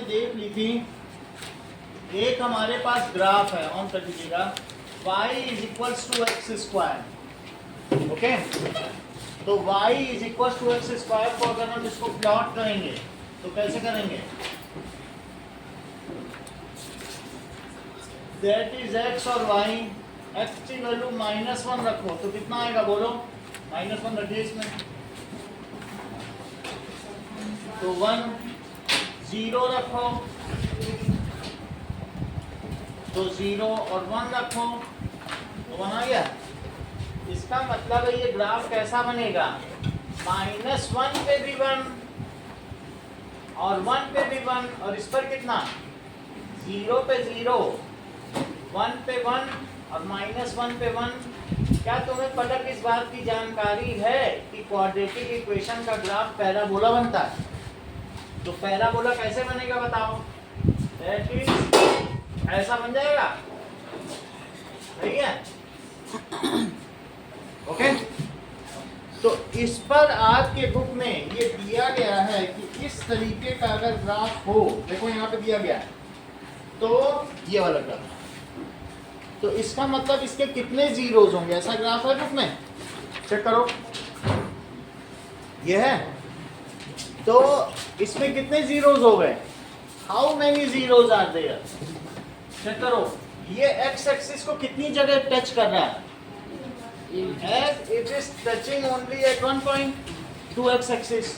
हमने देख ली थी, एक हमारे पास ग्राफ है, ऑन कर दीजिएगा, y is equals to x square, okay. तो y is equals to x square को अगर हम इसको प्लॉट करेंगे तो कैसे करेंगे, दैट इज x और y, x की वैल्यू -1 रखो तो कितना आएगा बोलो, -1 रखिए इसमें, तो 1, 0 रखो तो 0 और 1 रखो तो 1 आ गया। इसका मतलब है ये ग्राफ कैसा बनेगा, -1 पे भी 1 और 1 पे भी 1 और इस पर कितना, 0 पे 0, 1 पे 1 और -1 पे 1। क्या तुम्हें पलक इस बात की जानकारी है कि क्वाड्रेटिक इक्वेशन का ग्राफ पैराबोला बनता है? तो पैराबोला कैसे बनेगा बताओ, दैट इज ऐसा बन जाएगा, सही है, ओके। तो इस पर आपके बुक में ये दिया गया है कि इस तरीके का अगर ग्राफ हो, देखो यहाँ पे दिया गया है, तो ये वाला ग्राफ, तो इसका मतलब इसके कितने जीरोज होंगे, ऐसा ग्राफ है बुक में, चेक करो, ये है, तो इसमें कितने जीरोज हो गए, how many zeros are there, check करो। ये एक्स एक्सिस को कितनी जगह टच कर रहा है, as it is touching only at one point to x axis,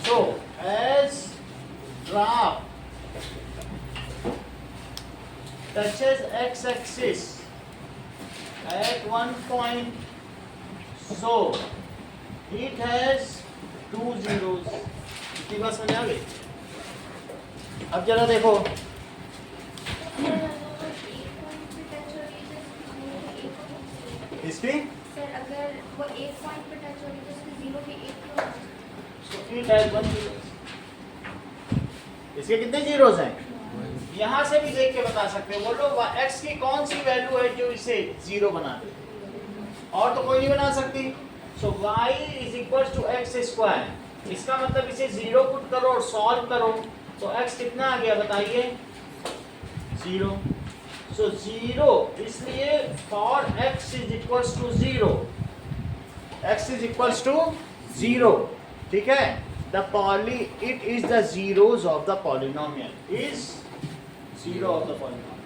so as graph touches x axis at one point, so it has 2 zeros। इतनी बात समझ आ गई? अब जरा देखो, इसकी सर अगर वो एक पॉइंट पे टच हो रही तो उसके जीरो पे एक तो इट हैज 1 जीरो। इसके कितने जीरोस हैं, यहाँ से भी देख के बता सकते हो, बोलो x की कौन सी वैल्यू है जो इसे 0 बना दे, और तो कोई नहीं बना सकती। So y is equal to x square, इसका मतलब इसे 0 पुट करो और सॉल्व करो तो x कितना आ गया बताइए, 0। सो 0, इसलिए for x is equals to 0, x is equals to 0, ठीक है। The poly it is the zeros of the polynomial, is 0 of the polynomial.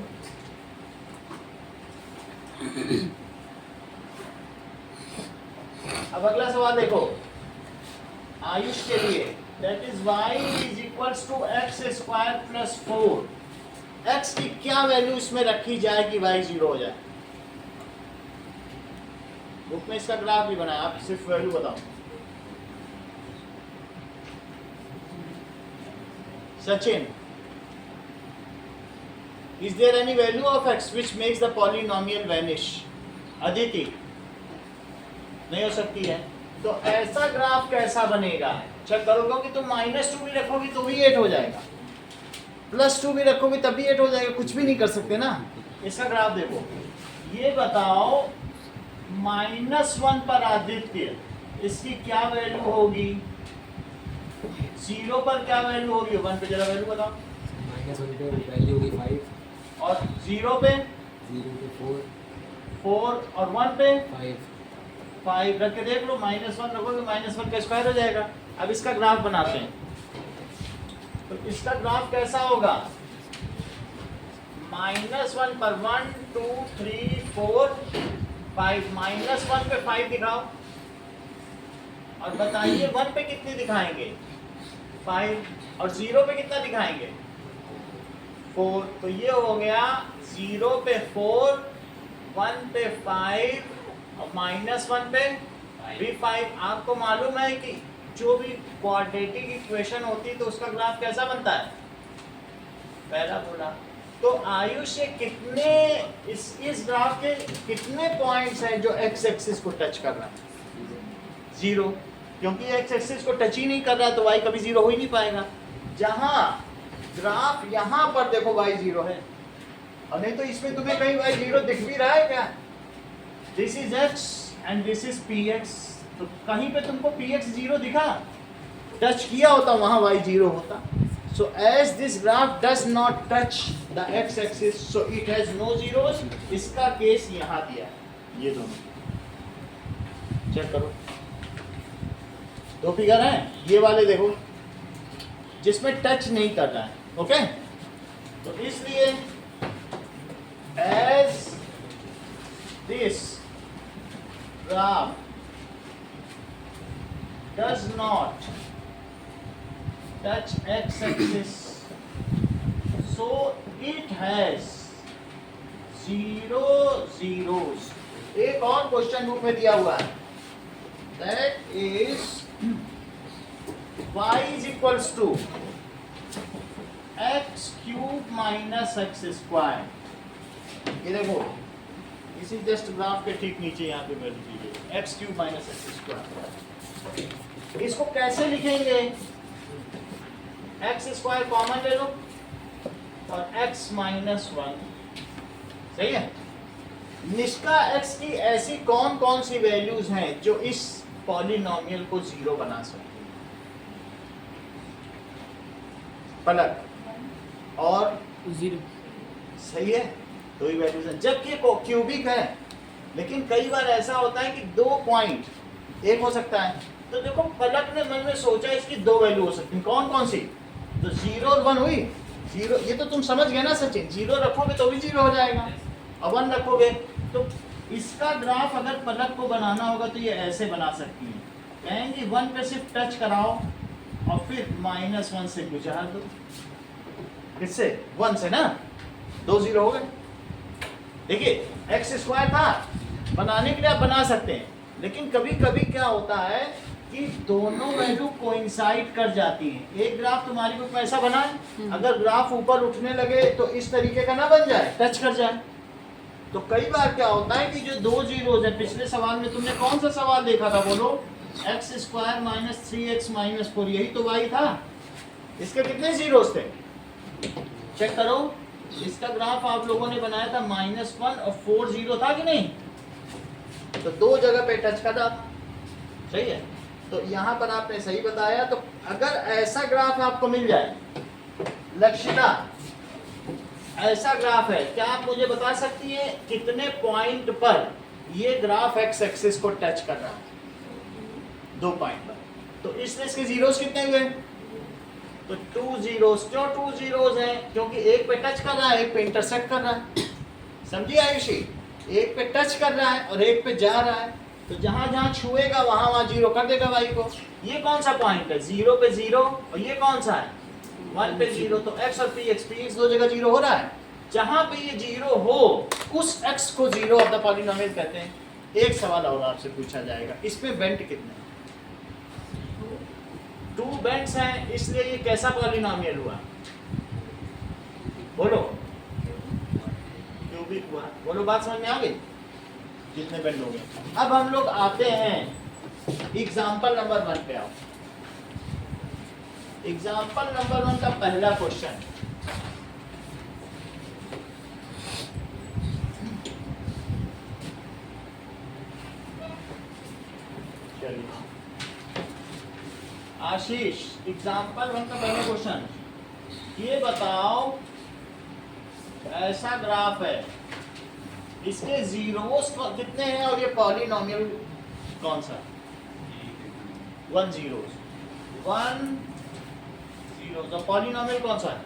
अब अगला सवाल देखो, आयुष के लिए, that is y is equals to x square plus 4, x की क्या वैल्यू इसमें रखी जाए कि y 0 हो जाए। बुक में इसका ग्राफ भी बनाया, आप सिर्फ वैल्यू बताओ। Sachin, is there any value of x which makes the polynomial vanish? Aditi, नहीं हो सकती है, तो ऐसा ग्राफ कैसा बनेगा, चेक करो, क्योंकि तुम -2 भी रखोगी तो भी 8 हो जाएगा, +2 भी रखोगे तब भी 8 हो जाएगा, कुछ भी नहीं कर सकते ना। इसका ग्राफ देखो, ये बताओ -1 पर आदित्य, इसकी क्या वैल्यू होगी, 0 पर क्या वैल्यू होगी, 1 पे जरा वैल्यू बताओ, -1 पे वैल्यू होगी 5, और 0 पे 0 पे 4, 4 और 1 पे 5 रख के देख लो, -1 रखोगे -1 का स्क्वायर हो जाएगा। अब इसका ग्राफ बनाते हैं, तो इसका ग्राफ कैसा होगा, -1 पर 1 2 3 4 5, -1 पे 5 दिखाओ और बताइए 1 पे कितनी दिखाएंगे, 5, और 0 पे कितना दिखाएंगे, 4। तो ये हो गया 0 पे 4, 1 पे 5 और -1 पे भी 5। आपको मालूम है कि जो भी क्वाड्रेटिक इक्वेशन होती है तो उसका ग्राफ कैसा बनता है, पैराबोला। तो आयुष कितने इस ग्राफ के कितने पॉइंट्स हैं जो x एक्सिस को टच कर रहा है, 0, क्योंकि x एक्सिस को टच ही नहीं कर रहा है तो y कभी 0 हो ही नहीं पाएगा। जहां ग्राफ यहाँ पर देखो y 0 है, और नहीं तो इसमें तुम्हें कहीं y 0 दिख भी रहा है क्या, this is x and this is px, तो कहीं पे तुमको px 0 दिखा, टच किया होता वहां y 0 होता। So as this graph does not touch the x-axis, so it has no zeros. इसका केस यहाँ दिया है, ये दोनों चेक करो, दो फिगर हैं, ये वाले देखो जिसमें टच नहीं कर रहा है, ओके। तो इसलिए as this graph does not touch x-axis, so it has zero zeros. एक और क्वेश्चन बुक में दिया हुआ है, that is y is equals to x cube minus x square. ये देखो, इसी जस्ट ग्राफ के ठीक नीचे यहाँ पे वैल्यू दी गई x cube minus x square. इसको कैसे लिखेंगे? x स्क्वायर कॉमन ले लो और x माइनस 1, सही है। निष्का x की ऐसी कौन कौन सी वैल्यूज हैं जो इस पॉलिनोमियल को जीरो बना सकती हैं? पलक और जीरो, सही है, दो ही वैल्यूज हैं, जबकि क्यूबिक है। लेकिन कई बार ऐसा होता है कि दो पॉइंट एक हो सकता है, तो देखो पलक ने मन में सोचा इसकी दो वैल्यू हो सकती हैं, कौन कौन सी? तो 0 और 1 हुई, जीरो, ये तो तुम समझ गए ना सचिन, 0 रखोगे तो भी 0 हो जाएगा और 1 रखोगे तो इसका ग्राफ अगर पलक को बनाना होगा तो ये ऐसे बना सकती है, कहेंगे 1 पे सिर्फ टच कराओ और फिर -1 से गुजार दो, किससे? 1 से ना, 2 0 हो गए। देखिए x स्क्वायर था, बनाने के लिए आप बना सकते हैं, लेकिन कभी कभी क्या होता है कि दोनों वैल्यू कोइंसाइड कर जाती हैं। एक ग्राफ तुम्हारी बुक में ऐसा बना है, अगर ग्राफ ऊपर उठने लगे तो इस तरीके का ना बन जाए, टच कर जाए। तो कई बार क्या होता है कि जो दो जीरोज है, पिछले सवाल में तुमने कौन सा सवाल देखा था, बोलो? x square minus 3x minus 4, यही तो y था। इसके कितने जीरोज थे? चेक करो, इसका ग्राफ आप लोगों ने बनाया था -1 और 4 0 था कि नहीं? तो दो जगह पे टच कर रहा, सही है। तो यहाँ पर आपने सही बताया। तो अगर ऐसा ग्राफ आपको मिल जाए, लक्षिता ऐसा ग्राफ है, क्या आप मुझे बता सकती है कितने पॉइंट पर ये ग्राफ एक्स एक्सिस को टच कर रहा है? 2 पॉइंट पर। तो इसमें इसके जीरोस कितने हुए? तो 2 जीरोस। क्यों 2 जीरोस हैं? क्योंकि एक पे टच कर रहा है, एक पे इंटरसेक्ट कर रहा है। समझिए आयुषी, एक पे टच कर रहा है और एक पे जा रहा है, तो जहां जहां छुएगा वहां वहां जीरो कर देगा वाई को। ये कौन सा पॉइंट है? 0 पे 0, और ये कौन सा है? 1 पे 0। तो x और px दो जगह जीरो हो रहा है। जहां पे ये जीरो हो उस x को जीरो ऑफ द पॉलिनोमियल कहते हैं। एक सवाल और आपसे पूछा जाएगा, इसमें बेंट कितने? 2 बेंट्स हैं, इसलिए ये कैसा पॉलिनोमियल हुआ? बोलो, क्यूबिक हुआ। बोलो, बात समझ में आ गई? कितने बेंड हो गए? अब हम लोग आते हैं एग्जाम्पल नंबर 1 पे। आओ, एग्जाम्पल नंबर 1 का पहला क्वेश्चन। चलिए आशीष, एग्जाम्पल 1 का पहला क्वेश्चन, ये बताओ ऐसा ग्राफ है, इसके जीरोस कितने हैं और ये पॉलिनोमियल कौन सा? 1 जीरोस। 1 जीरोस और पॉलिनोमियल कौन सा है?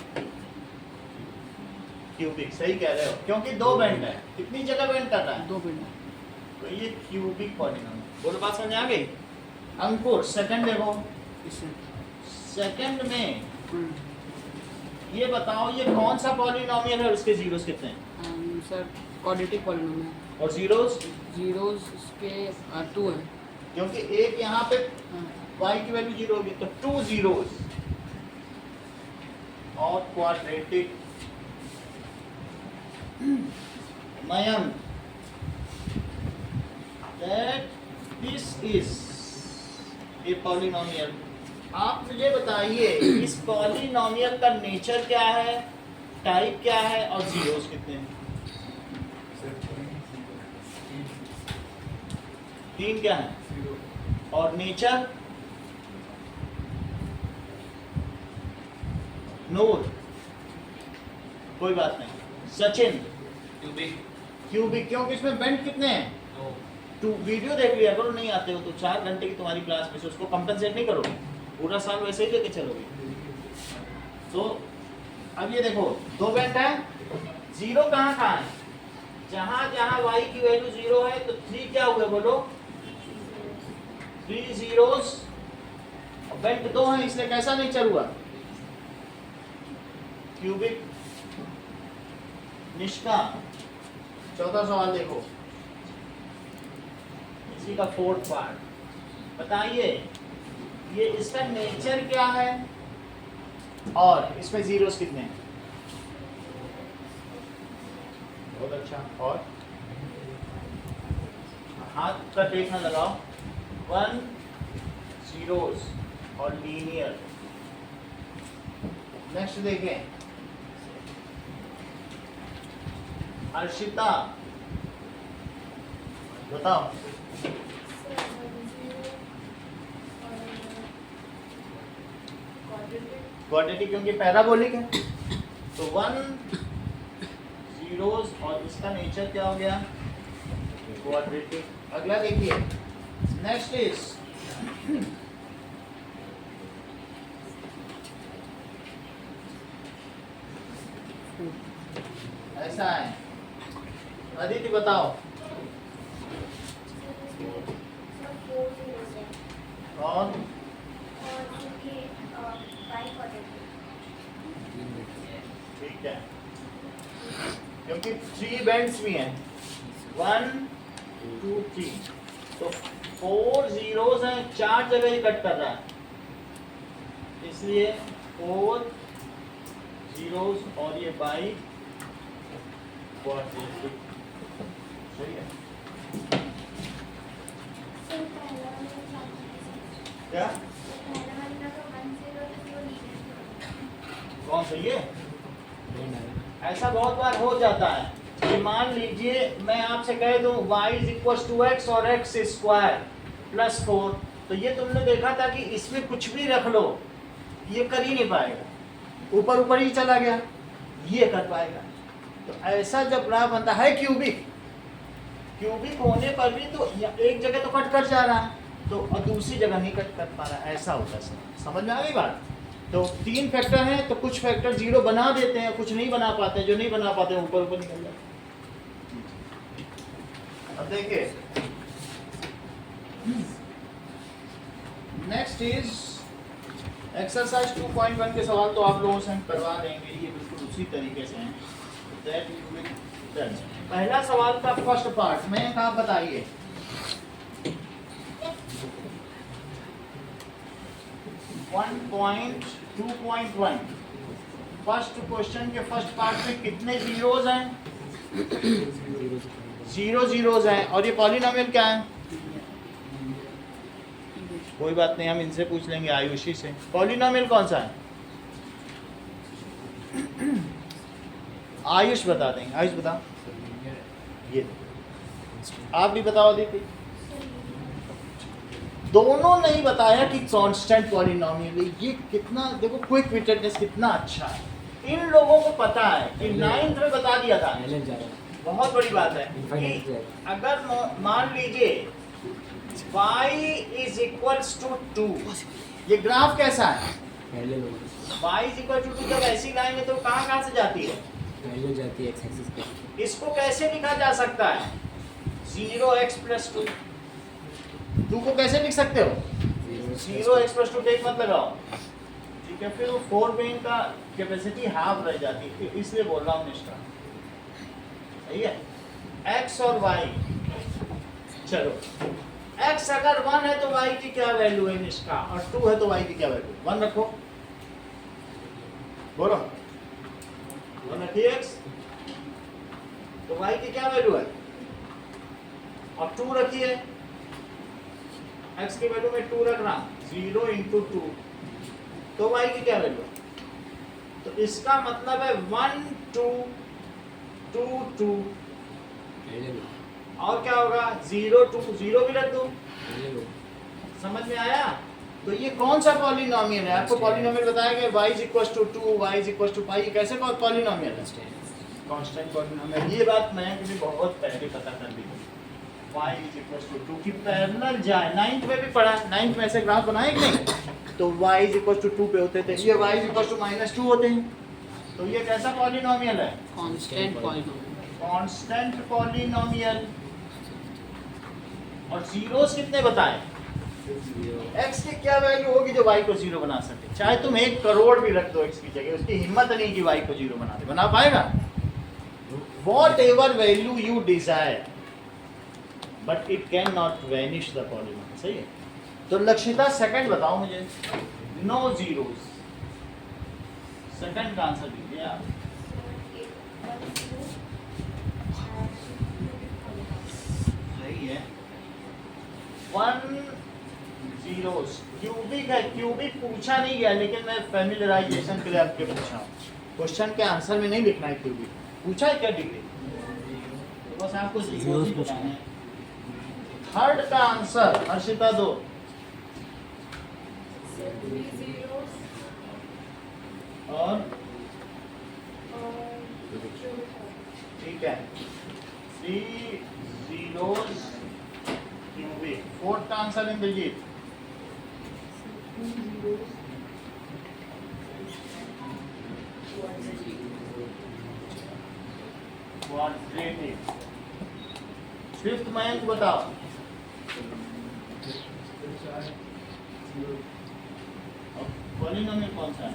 क्यूबिक। सही कह रहे हो, क्योंकि 2 बेंड है। कितनी जगह बेंड कर रहा है? 2 बेंड। तो ये क्यूबिक पॉलिनोमियल। बोलो, बात समझ आ गई? अंकुर, सेकंड देखो, सेकंड में ये बताओ ये कौन सा पॉलिनोमियल है और उसके जीरोस कितने हैं? Sir quadratic polynomial. और जीरोस? जीरोस इसके 2 है, क्योंकि एक यहाँ पे y की वैल्यू 0 होगी, तो 2 जीरोस और quadratic. Mayank, that this is a polynomial। आप मुझे बताइए इस पॉलिनोमियल का नेचर क्या है, टाइप क्या है और जीरोस कितने हैं? 3 क्या है? और नेचर? नूर, कोई बात नहीं। सचिन, क्यूबिक, क्योंकि इसमें बेंड कितने हैं? टू। वीडियो देख लिया करो, नहीं आते हो तो 4 घंटे की तुम्हारी क्लास में से उसको कंपनसेट नहीं करोगे, पूरा साल वैसे ही लेके चलोगे। तो अब ये देखो 2 बेंड है, जीरो कहाँ कहाँ है? जहां जहां y की वैल्यू 0 है तो 3 क्या हुए बोलो? 3 zeros। बेंड 2 है इसलिए कैसा नेचर हुआ? क्यूबिक। निष्का, चौथा सवाल देखो, इसी का 4th पार्ट। बताइए ये इसका नेचर क्या है और इसमें जीरोस कितने हैं? बहुत अच्छा। और हाथ का टेक ना लगाओ। 1 zeros और लीनियर। नेक्स्ट देखें, अर्शिता बताओ। क्वाड्रेटिक क्योंकि पैराबोलिक है तो 1 zeros और इसका नेचर क्या हो गया? क्वाड्रेटिक। अगला देखिए, नेक्स्ट इज ऐसा है। अदिति बताओ। कौन? ठीक है, क्योंकि 3 बेंड्स भी हैं, 1 2 3, तो 4 zeros हैं, 4 जगह ही कट कर रहा है, इसलिए 4 zeros और ये बाई क्वाड्रेटिक। सही है क्या? कौन सही है? ऐसा बहुत बार हो जाता है कि मान लीजिए मैं आपसे कह दूं y = x और x² + 4, तो ये तुमने देखा था कि इसमें कुछ भी रख लो ये कर ही नहीं पाएगा, ऊपर ऊपर ही चला गया, ये कर पाएगा। तो ऐसा जब ग्राफ बनता है क्यूबिक, क्यूबिक होने पर भी तो एक जगह तो कट कर जा रहा है तो और दूसरी जगह नहीं कट कर पा रहा, ऐसा होता है। समझ में आ गई बात? तो 3 फैक्टर हैं तो कुछ फैक्टर 0 बना देते हैं, कुछ नहीं बना पाते, जो नहीं बना पाते ऊपर ऊपर निकल जाते। अब देखिए नेक्स्ट इज एक्सरसाइज 2.1 के सवाल तो आप लोगों से हम करवा देंगे, ये बिल्कुल उसी तरीके से हैं। That you will done। पहला सवाल का फर्स्ट पार्ट में आप बताइए। (1.2.1) फर्स्ट क्वेश्चन के फर्स्ट पार्ट में कितने जीरोज हैं? 0 zeros हैं। और ये पॉलिनोमियल क्या है? कोई बात नहीं, हम इनसे पूछ लेंगे, आयुषी से। पॉलिनोमियल कौन सा है? आयुष बता देंगे। आयुष बता। ये आप भी बताओ दीदी। दोनों नहीं बताया कि कांस्टेंट पॉलिनोमियल। ये कितना देखो क्विक विटेडनेस कितना अच्छा है। इन लोगों को पता है कि 9th में बता दिया था। बहुत बड़ी बात है कि अगर मान लीजिए y = 2, ये ग्राफ कैसा है? y = 2 जब ऐसी लाइन है तो कहाँ से जाती है? जाती है एक्स एक्सिस पे। इसको कैसे लिखा जा सकता है? 0x + 2। 2 को कैसे लिख सकते हो? 0x + 2 टेक मत लगाओ, ठीक है? फिर वो 4 बेन का कैपेसिटी हाफ रह जाती है, इसलिए बोल रहा हूँ निष्ठा। सही है? x और y, चलो x अगर 1 है तो y की क्या वैल्यू है निष्ठा, और 2 है तो y की क्या वैल्यू? 1 रखो, बोलो 1 रखिए x, तो y की क्या वैल्यू है? और 2 रखिए, x की वैल्यू में 2 रख रहा, 0 × 2, तो y की क्या वैल्यू है? तो इसका मतलब है 1 2 2 2, और क्या होगा? 0 2, 0 भी रख दो। समझ में आया? तो ये कौन सा पॉलिनोमियल है? आपको पॉलिनोमियल बताया गया y is equal to 2, y is equal to pi, कैसे पॉलिनोमियल है? Constant polynomial. ये बात मैं भी बहुत पहले पता कर ली y इज इक्वल टू 2 की पैरेलल जाए। 9th में भी पढ़ा, 9th में ऐसे ग्राफ बनाए कि नहीं? तो y इज इक्वल टू 2 पे होते थे, ये y इज इक्वल टू -2 होते हैं। तो ये कैसा पॉलिनोमियल है? Constant polynomial. Constant polynomial. और जीरोस कितने बताए? x की क्या वैल्यू होगी जो y को 0 बना सके? चाहे तुम 1 करोड़ भी रख दो x की जगह, उसकी हिम्मत नहीं कि y को 0 बना दे। बना पाएगा? Whatever value you desire, but it cannot vanish the polynomial। सही है? तो लक्षिता सेकंड बताओ मुझे। No zeros. सेकंड का आंसर दीजिए आप। सही है। 1 जीरोस। क्यूबिक है, क्यूबिक पूछा नहीं गया, लेकिन मैं फैमिलियराइजेशन के लिए आपके पूछा हूँ। क्वेश्चन के आंसर में नहीं लिखना है क्यूबिक। पूछा है क्या डिग्री? तो बस आपको जीरोस ही बताना है। थर्ड का आंसर हर्षिता दो। और ठीक है, 3 zeros cubic। फोर्थ का answer Indrajit. Quadratic. Fifth Mayank बताओ। पॉलिनोमियल कौन सा है?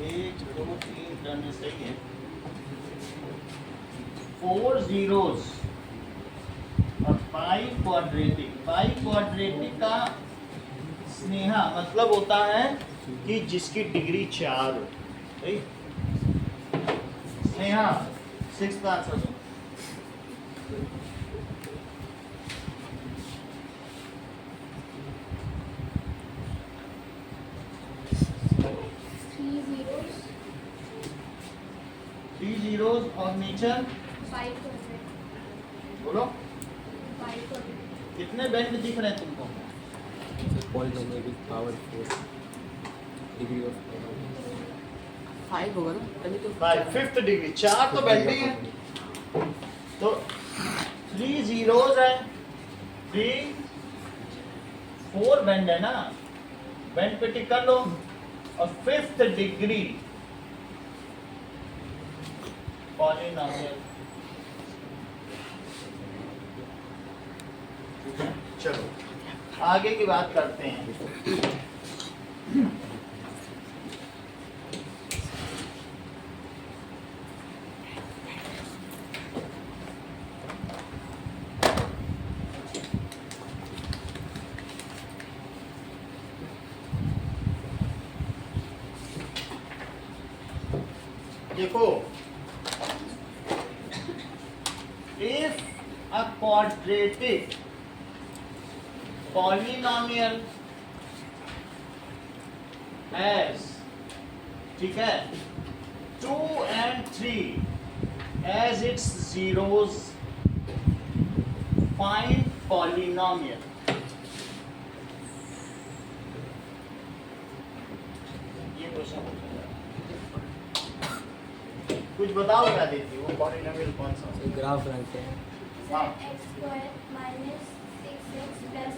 1 2 3 टर्न सही है। 4 zeros और 5 क्वाड्रेटिक। 5 क्वाड्रेटिक का स्नेहा मतलब होता है कि जिसकी डिग्री 4 हो। सही? स्नेहा 6th आंसर दो। थ्री जीरोस और नीचे बोलो कितने बेंड दिख रहे हैं तुमको? Polynomial with power 4 degree of 5 होगा ना तभी तो। 5th degree. 4 तो बेंड ही है। तो 3 जीरोस है, 3 4 बेंड है ना, बेंड पे टिक कर लो। और 5th डिग्री पॉलिनोमियल। चलो आगे की बात करते हैं। देखो, if a quadratic polynomial has, ठीक है, 2 and 3 as its zeros, find polynomial। ये क्वेश्चन कुछ बताओ क्या देती है वो पॉलिनोमियल कौन सा? तो ग्राफ बनाते हैं। हाँ। x square minus 6x plus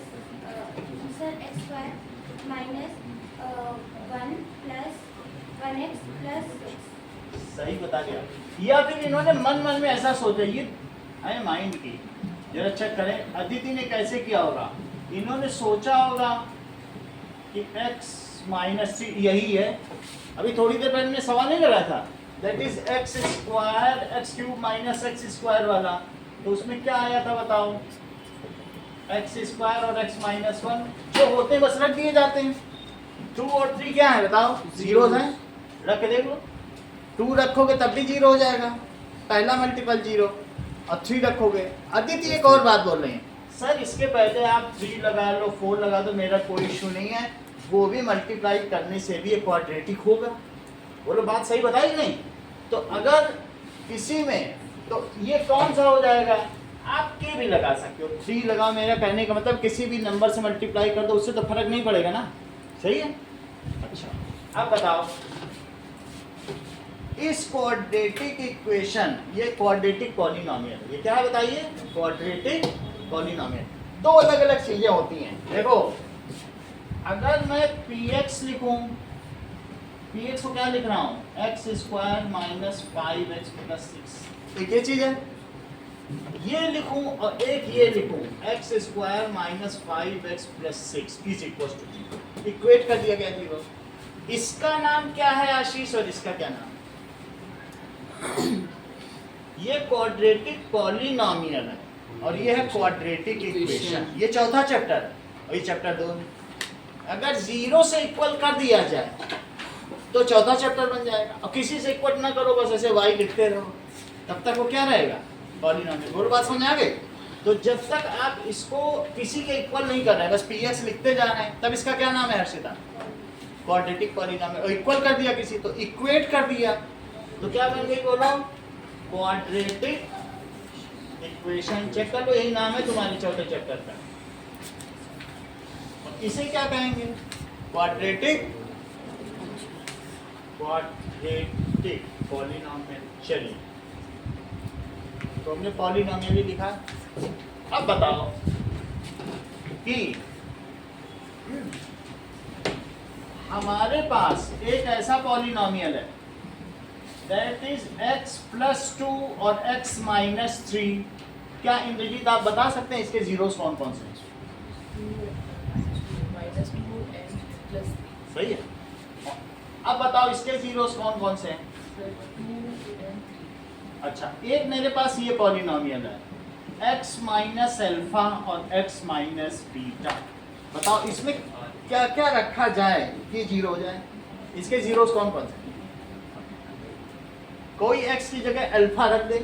sir x square minus 1 plus 1x plus 6। सही बता दिया। या फिर इन्होंने मन मन में ऐसा सोचा, ये है माइंड की, जरा चेक करें अदिति ने कैसे किया होगा। इन्होंने सोचा होगा कि x माइनस 3 यही है। अभी थोड़ी देर पहले मैंने सवाल नहीं लगाया था, that is x square x cube minus x square वाला। तो उसमें क्या आया था बताओ? एक्स स्क्वायर और एक्स माइनस 1 जो होते हैं बस रख दिए जाते हैं। 2 और 3 क्या है बताओ? जीरोस हैं, रख के देखो। 2 रखोगे तब भी 0 हो जाएगा, पहला मल्टीपल 0। और 3 रखोगे। अदिति एक और बात बोल रही हैं, सर इसके पहले आप 3 लगा लो 4 लगा दो, मेरा कोई इशू नहीं है, वो भी मल्टीप्लाई करने से भी एक क्वाड्रेटिक होगा। बोलो बात सही बताई नहीं? तो अगर किसी में, तो ये कौन सा हो जाएगा? आप के भी लगा सकते हो, 3 लगाओ, मेरा कहने का मतलब किसी भी नंबर से मल्टीप्लाई कर दो, उससे तो फर्क नहीं पड़ेगा ना, सही है। अच्छा अब बताओ इस क्वाड्रेटिक इक्वेशन, ये क्वाड्रेटिक पॉलिनोमियल, ये क्या है बताइए, क्वाड्रेटिक पॉलिनोमियल। दो अलग अलग चीजें होती हैं। देखो अगर मैं px लिखूं, px को क्या लिख रहा हूं, x square minus 5x plus 6, एक ये चीज है। ये लिखूं और एक ये लिखूं, x square minus 5x plus 6 is equal to 0, equate कर दिया गया 0। इसका नाम क्या है आशीष और इसका क्या नाम? ये क्वाड्रेटिक पॉलिनोमियल है और ये है क्वाड्रेटिक इक्वेशन। ये चौथा चैप्टर है और ये चैप्टर 2 है। अगर 0 से इक्वल कर दिया जाए तो चौथा चैप्टर बन जाएगा, और किसी से इक्वल ना करो, बस ऐसे y लिखते रहो, तब तक वो क्या रहेगा, पॉलिनोमियल। और बात समझ आ गई? तो जब तक आप इसको किसी के इक्वल नहीं कर रहे हैं, बस px लिखते जा रहे हैं, तब इसका क्या नाम है हर्षिता, क्वाड्रेटिक पॉलिनोमियल। और इक्वल कर दिया किसी, तो इक्वेट कर दिया, तो क्या बन गई बोलो, क्वाड्रेटिक इक्वेशन। चेक कर लो, यही नाम है तुम्हारे चौथे चैप्टर का। और इसे क्या कहेंगे, क्वाड्रेटिक पॉलिनोमियल। चलिए तो हमने पॉलिनोमियल ही लिखा। अब बताओ कि हमारे पास एक ऐसा पॉलिनोमियल है दैट इज x प्लस 2 और x माइनस 3। क्या इंद्रजीत आप बता सकते हैं इसके जीरोस कौन कौन से हैं? -2 and +3। सही है। अब बताओ इसके जीरोस कौन कौन से हैं? 2 and 3। अच्छा, एक मेरे पास ये पॉलिनोमियल है x माइनस अल्फा और x माइनस बीटा। बताओ इसमें क्या क्या रखा जाए कि जीरो हो जाए? इसके जीरोस कौन कौन से? कोई x की जगह अल्फा रख दे,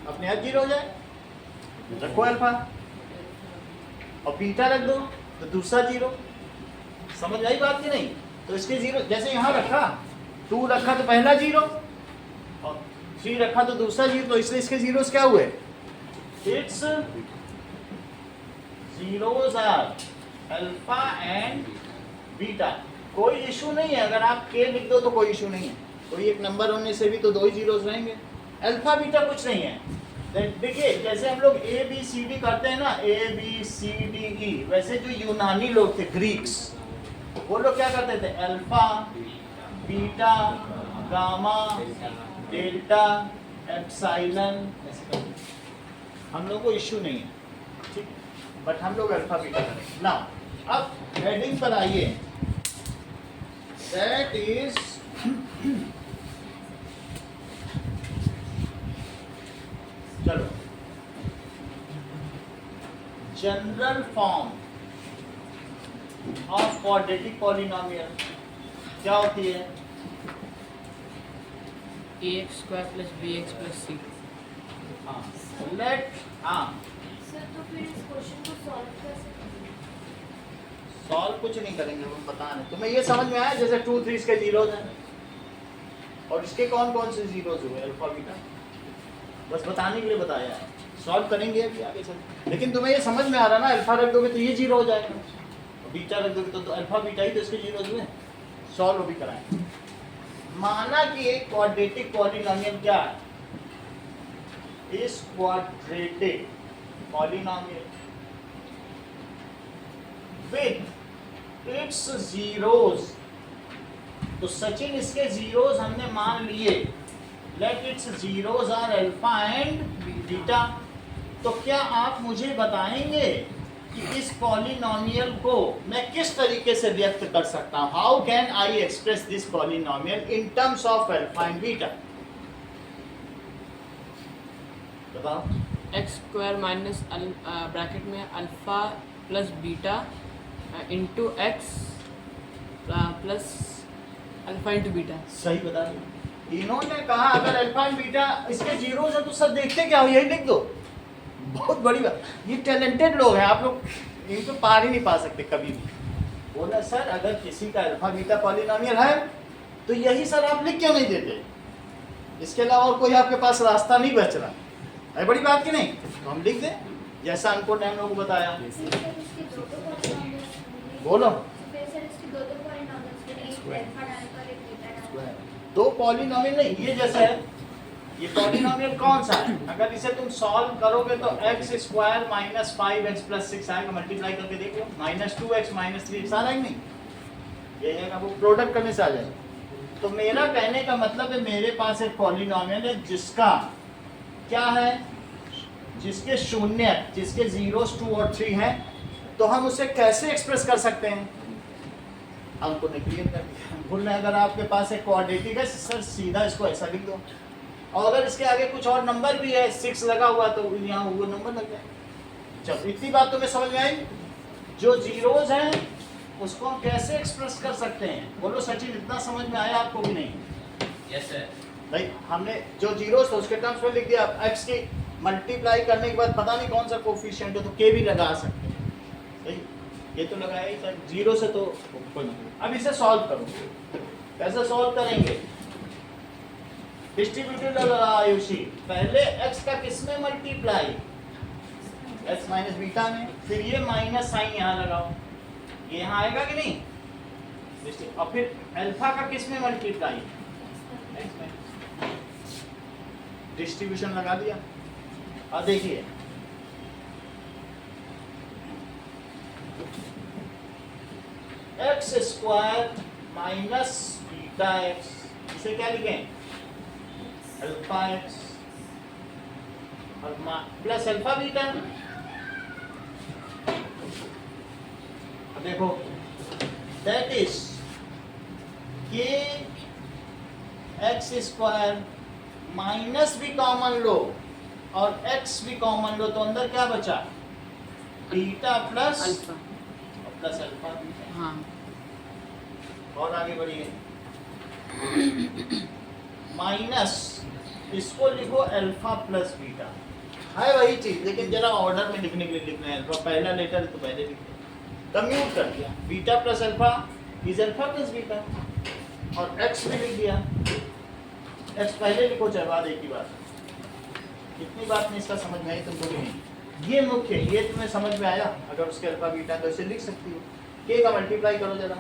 अपने आप जीरो हो जाए, रखो अल्फा, और बीटा रख दो तो दूसरा जीरो। समझ आई बात की नहीं? तो इसके जीरो, जैसे यहाँ रखा 2 रखा तो पहला जीरो, और 3 रखा तो दूसरा जीरो, तो इसलिए इसके जीरोस क्या हुए, it's zeros are alpha and beta. कोई इशू नहीं है, अगर आप के लिख दो तो कोई इशू नहीं है, कोई एक नंबर होने से भी तो 2 ही जीरोस रहेंगे। अल्फा बीटा कुछ नहीं है। देखिए जैसे हम लोग ए बी सी डी करते हैं ना, A B C D E, वैसे जो यूनानी लोग थे, ग्रीक्स, वो लोग क्या करते थे, alpha beta gamma delta epsilon, हम लोग को इश्यू नहीं है, ठीक, बट हम लोग अल्फा बीटा करेंगे ना। अब हेडिंग पर आइए, दैट इज चलो general form of quadratic polynomial क्या होती है? ax² + bx + c। हाँ लेट, हाँ सर तो फिर इस क्वेश्चन को सॉल्व कैसे करेंगे? सॉल्व कुछ नहीं करेंगे, हम बता रहे हैं तुम्हें। ये समझ में आया जैसे 2 3 इसके जीरोज हैं और इसके कौन कौन से जीरोज हुए, अल्फा बीटा, बस बताने के लिए बताया है। सॉल्व करेंगे अभी आगे चल, लेकिन तुम्हें ये समझ में आ रहा ना, अल्फा रख दोगे तो ये जीरो हो जाएगा, बीटा रख दोगे तो अल्फा बीटा ही तो इसके जीरोज हुए। सॉल्व भी कराएं। माना कि एक क्वाड्रेटिक पॉलिनोमियल क्या है, इस quadratic polynomial with its zeros, तो सचिन इसके जीरोज हमने मान लिए, let its zeros are alpha and beta. तो क्या आप मुझे बताएंगे कि इस पॉलिनोमियल को मैं किस तरीके से व्यक्त कर सकता हूं? How can I express this polynomial in terms of alpha and beta? बताओ। x² माइनस ब्रैकेट में alpha plus beta into x plus alpha into beta. सही बता रहे। इन्होंने कहा अगर अल्फा एंड बीटा इसके जीरोज है तो सब देखते क्या हो, यही लिख दो। बहुत बड़ी बात, ये टैलेंटेड लोग हैं, आप लोग इनको पार ही नहीं पा सकते कभी भी। बोला सर अगर किसी का अल्फा बीटा पॉलिनोमियल है तो यही सर आप लिख क्यों नहीं देते, इसके अलावा और कोई आपके पास रास्ता नहीं बच रहा है। बड़ी बात की नहीं। तो हम लिख दें जैसा अंकुर ने हम लोग को बताया। Yes, फिर sir. सर इसके दो पॉलिनॉमियल्स होंगे। बोलो। फिर सर इसके दो पॉलिनॉमियल्स फिर एक Square. अल्फा डालकर एक बीटा डालकर। Square. दो पॉलिनॉमियल नहीं, ये जैसा है, ये पॉलिनॉमियल कौन सा है? अगर इसे तुम सॉल्व करोगे तो x square minus 5x plus 6 आएगा, मल्टीप्लाई करके देख लो, माइनस 2x माइनस 3x आ रहा है कि नहीं? ये आएगा, वो प्रोडक्ट करने से आ जाएगा। तो मेरा कहने का मतलब है मेरे पास एक पॉलिनॉमियल है जिसका क्या है, जिसके शून्य, जिसके 0s 2 और 3 हैं, तो हम उसे कैसे एक्सप्रेस कर सकते हैं? हमको ने क्लियर कर दिया। भूल रहे अगर आपके पास एक क्वाड्रेटिक है सर, सीधा इसको ऐसा लिख दो, और अगर इसके आगे कुछ और नंबर भी है 6 लगा हुआ तो यहाँ वो नंबर लग जाए। जब इतनी बात तुम्हें समझ में आई, जो जीरोज हैं उसको हम कैसे एक्सप्रेस कर सकते हैं? बोलो सचिन, इतना समझ में आया आपको भी नहीं? Yes sir. भाई हमने जो जीरोस था उसके टर्म्स में लिख दिया, अब x की मल्टीप्लाई करने के बाद पता नहीं कौन सा कोफिशिएंट है तो k भी लगा सकते हैं। सही, ये तो लगाया ही सर, जीरो से तो कोई नहीं। अब इसे सॉल्व करो, कैसे सॉल्व करेंगे? डिस्ट्रीब्यूटिव लगा आयुषी, पहले x का किस में मल्टीप्लाई? x माइनस बीटा में, फिर ये माइनस साइन यहाँ लगाओ, ये यहाँ आएगा कि नहीं? और फिर अल्फा का किस में मल्टीप्लाई? डिस्ट्रीब्यूशन लगा दिया। अब देखिए x square minus beta x, इसे क्या लिखें? अल्फा एक्स और प्लस अल्फा बीटा। अब देखो दैट इज के एक्स स्क्वायर माइनस भी कॉमन लो और एक्स भी कॉमन लो, तो अंदर क्या बचा? Beta plus alpha. Plus alpha beta. हाँ, और आगे बढ़िए, माइनस इसको लिखो अल्फा प्लस बीटा, है वही चीज लेकिन जरा ऑर्डर में लिखने के लिए लिखना है। अल्फा पहला लेटर है तो पहले लिख दो, कम्यूट कर दिया, beta plus alpha is alpha plus beta, और एक्स भी लिख दिया। एक्स पहले लिखो चाहे बाद, एक ही बात, इतनी बात नहीं इसका समझ में आई तुमको भी नहीं? ये मुख्य, ये तुम्हें समझ में आया? अगर उसके अल्फा बीटा तो इसे लिख सकती हो। के का मल्टीप्लाई करो जरा,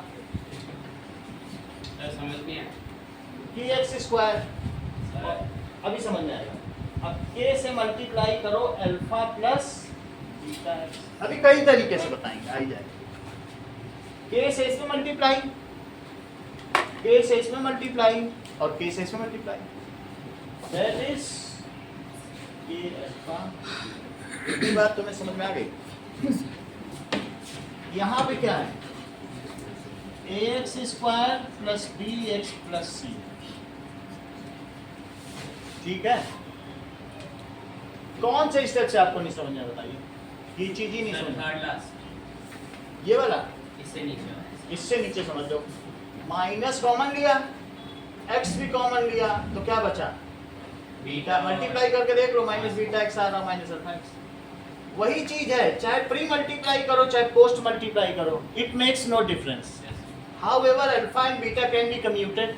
सर समझ नहीं आया। के एक्स स्क्वायर, सर अभी समझ में आएगा। अब के से मल्टीप्लाई करो अल्फा प्लस बीटा एक्स, अभी कई तरीके से बताएंगे, आई जाएगा। के से इसमें मल्टीप्लाई, के से इसमें मल्टीप्लाई, और के से इसमें मल्टीप्लाई, दैट इज के अल्फा। इतनी बात तुम्हें समझ में आ गई? यहाँ पे क्या है? A x square plus b x plus c, ठीक है? कौन से स्टेप से आपको नहीं समझ में, बताइए? ये चीज ही नहीं सर समझ में। थर्ड लास्ट ये वाला इससे नीचे वाला। इससे नीचे समझ लो, माइनस कॉमन लिया, एक्स भी कॉमन लिया, तो क्या बचा? बीटा। मल्टीप्लाई करके देख लो, माइनस बीटा एक्स आ रहा, माइनस अल्फा एक्स। वही चीज है, चाहे प्री मल्टीप्लाई करो चाहे पोस्ट मल्टीप्लाई करो, it makes no difference. However alpha and beta can be commuted,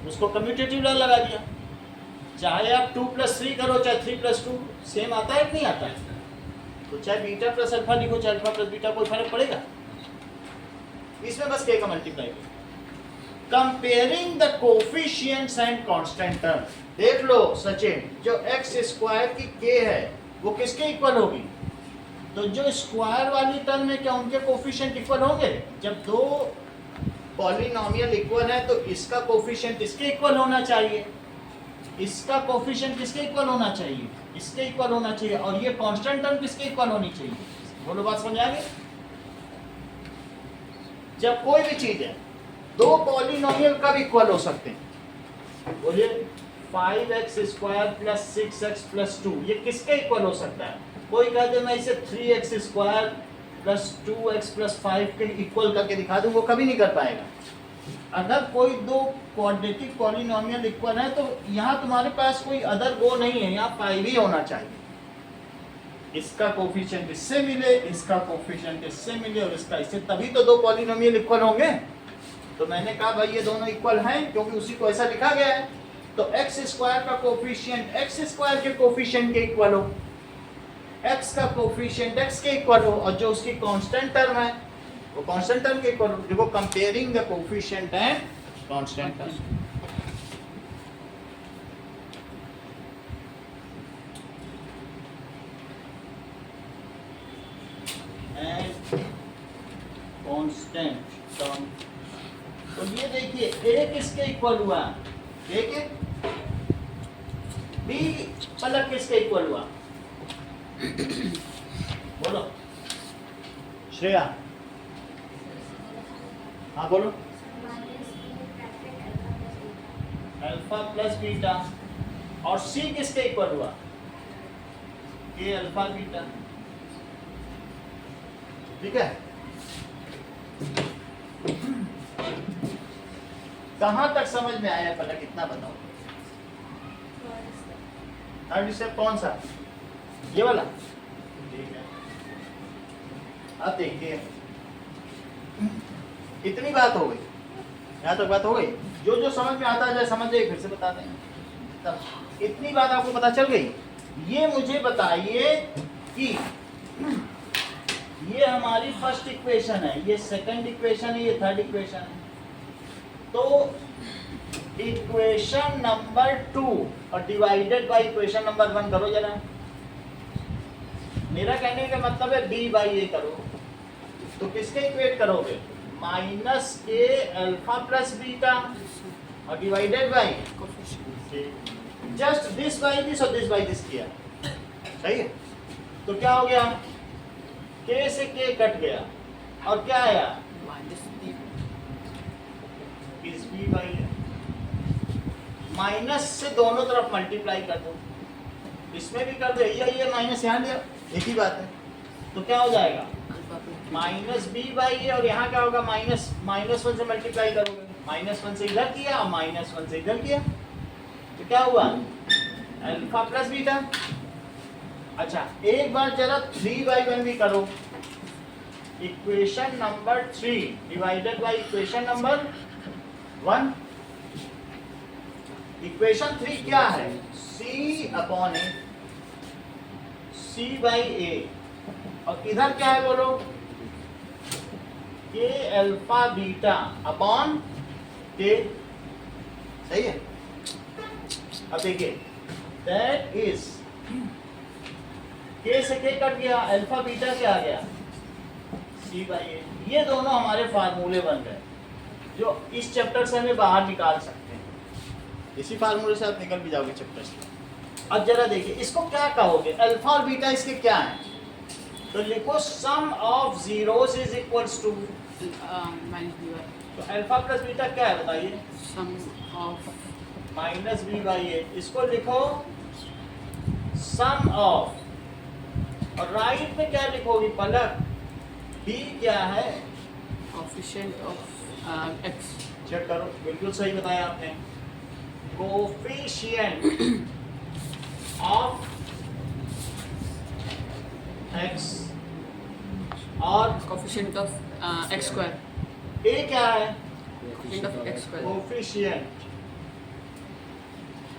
उसको कम्यूटेटिव लॉ लगा दिया। चाहे आप 2 + 3 करो चाहे 3 + 2, सेम आता है कि नहीं आता? तो चाहे बीटा प्लस अल्फा लिखो चाहे अल्फा प्लस बीटा, कोई फर्क पड़ेगा? इसमें बस के का मल्टीप्लाई करो। Comparing the coefficients and constant term, देख लो सचिन, जो एक्स स्क्वायर की के है वो किसके इक्वल होगी? तो जो स्क्वायर वाली टर्म है क्या उनके कोफिशिएंट इक्वल होंगे? जब दो पॉलिनॉमियल इक्वल है तो इसका कोफिशिएंट इसके इक्वल होना चाहिए, इसका कोफिशिएंट किसके इक्वल होना चाहिए? इसके इक्वल होना चाहिए, और ये कांस्टेंट टर्म किसके इक्वल होनी चाहिए? बोलो, बात समझ आ गई? जब कोई भी चीज है दो पॉलिनॉमियल कब इक्वल हो सकते हैं? बोलिए, 5x square plus 6x plus 2, ये किसके इक्वल हो सकता है? कोई कह दे मैं इसे 3x square plus 2x plus 5 के इक्वल करके दिखा दूं, वो कभी नहीं कर पाएगा। अगर कोई दो क्वाड्रेटिक पॉलिनॉमियल इक्वल है तो यहाँ तुम्हारे पास कोई अदर गो नहीं है, यहाँ 5 ही होना चाहिए। इसका कोफिशिएंट इससे मिले, इसका कोफिशिएंट इससे मिले, और इसका इससे, तभी तो दो पॉलिनॉमियल इक्वल होंगे। तो मैंने कहा भाई ये दोनों इक्वल हैं क्योंकि उसी को ऐसा लिखा गया है। तो एक्स स्क्वायर का कोफिशिएंट एक्स स्क्वायर के कोफिशिएंट के इक्वल हो, x का कोफिशिएंट x के इक्वल हो और जो उसकी कांस्टेंट टर्म है वो कांस्टेंट टर्म के इक्वल हो। देखो comparing the coefficient and constant term. And constant term. तो ये देखिए a किसके इक्वल हुआ, a के b पलक किसके इक्वल हुआ, बोलो श्रेया। हाँ बोलो। Alpha plus beta. और c किसके इक्वल हुआ, a अल्फा बीटा। ठीक है, कहां तक समझ में आया पहले कितना बताओ। थर्ड स्टेप कौन सा, ये वाला। ठीक है, अब देखिए इतनी बात हो गई, यहाँ तक बात हो गई। जो जो समझ में आता है समझ जाइए, फिर से बता दें। तब इतनी बात आपको पता चल गई। ये मुझे बताइए कि ये हमारी फर्स्ट इक्वेशन है, ये सेकंड इक्वेशन है, ये थर्ड इक्वेशन है। तो इक्वेशन नंबर 2 और डिवाइडेड बाय इक्वेशन नंबर 1 करो जरा। मेरा कहने का मतलब है b बाई ए करो। तो किसके इक्वेट करोगे, माइनस ए अल्फा प्लस बीटा और divided by just this by this और दिस बाई दिस किया। सही है, तो क्या हो गया, k से k कट गया और क्या आया, इस b बाई ए। माइनस से दोनों तरफ मल्टीप्लाई कर दो, इसमें भी कर दो, ये माइनस यहाँ दिया, एक ही बात है। तो क्या हो जाएगा, माइनस बी बाई ए और यहाँ क्या होगा, माइनस 1 से मल्टीप्लाई करोगे, -1 से इधर किया और -1 से इधर किया, तो क्या हुआ, अल्फा प्लस बीटा। अच्छा एक बार जरा 3/1 भी करो। Equation number 3 divided by equation number 1। Equation 3 क्या है, c/a, c/a और इधर क्या है बोलो, k alpha beta upon k। सही है। अब देखिए दैट इज k से k कट गया, अल्फा बीटा क्या आ गया, c/a। ये दोनों हमारे फार्मूले बन गए जो इस चैप्टर से हमें बाहर निकाल सकते हैं। इसी फार्मूले से आप निकल भी जाओगे चैप्टर से। अब जरा देखिए इसको क्या कहोगे, अल्फा और बीटा इसके क्या है, तो लिखो sum of zeros is equals to तो अल्फा प्लस बीटा क्या है बताइए, sum of minus b by a. इसको लिखो सम ऑफ, और राइट में क्या लिखोगी पलक, b क्या है, कोफिशिएंट ऑफ x। चेक करो, बिल्कुल सही बताया आपने, कोफिशिएंट ऑफ x और coefficient of x square, a क्या है, coefficient of x square. Coefficient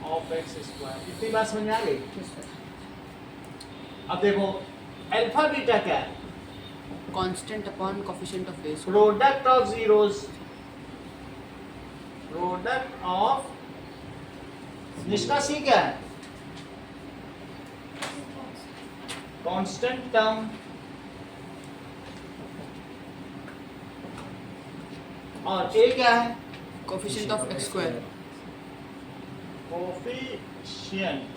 of x square. इतनी बात समझ में आ गई। अब देखो अल्फा बीटा क्या है, constant upon coefficient of a। Product of zeros, product of, निष्का सी क्या है, कांस्टेंट टर्म, और a क्या है, coefficient of x square. Coefficient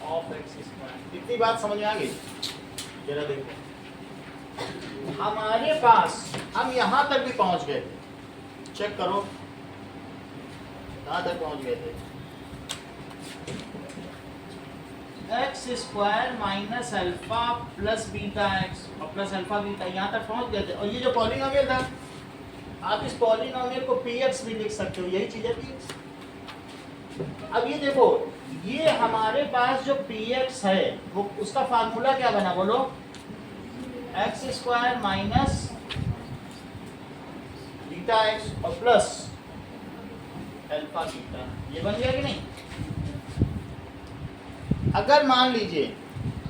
of x square. इतनी बात समझ में आ गई। जरा देखो हमारे पास, हम यहां तक भी पहुंच गए थे, चेक करो कहां तक पहुंच गए थे, x square minus alpha plus beta x और प्लस अल्फा बीटा, यहाँ तक पहुंच गए थे। और ये जो पॉलिनोमियल था, आप इस पॉलिनोमियल को px भी लिख सकते हो, यही चीज है px। अब ये देखो, ये हमारे पास जो px है वो उसका फार्मूला क्या बना बोलो, x square minus beta x और प्लस अल्फा बीटा, ये बन गया कि नहीं। अगर मान लीजिए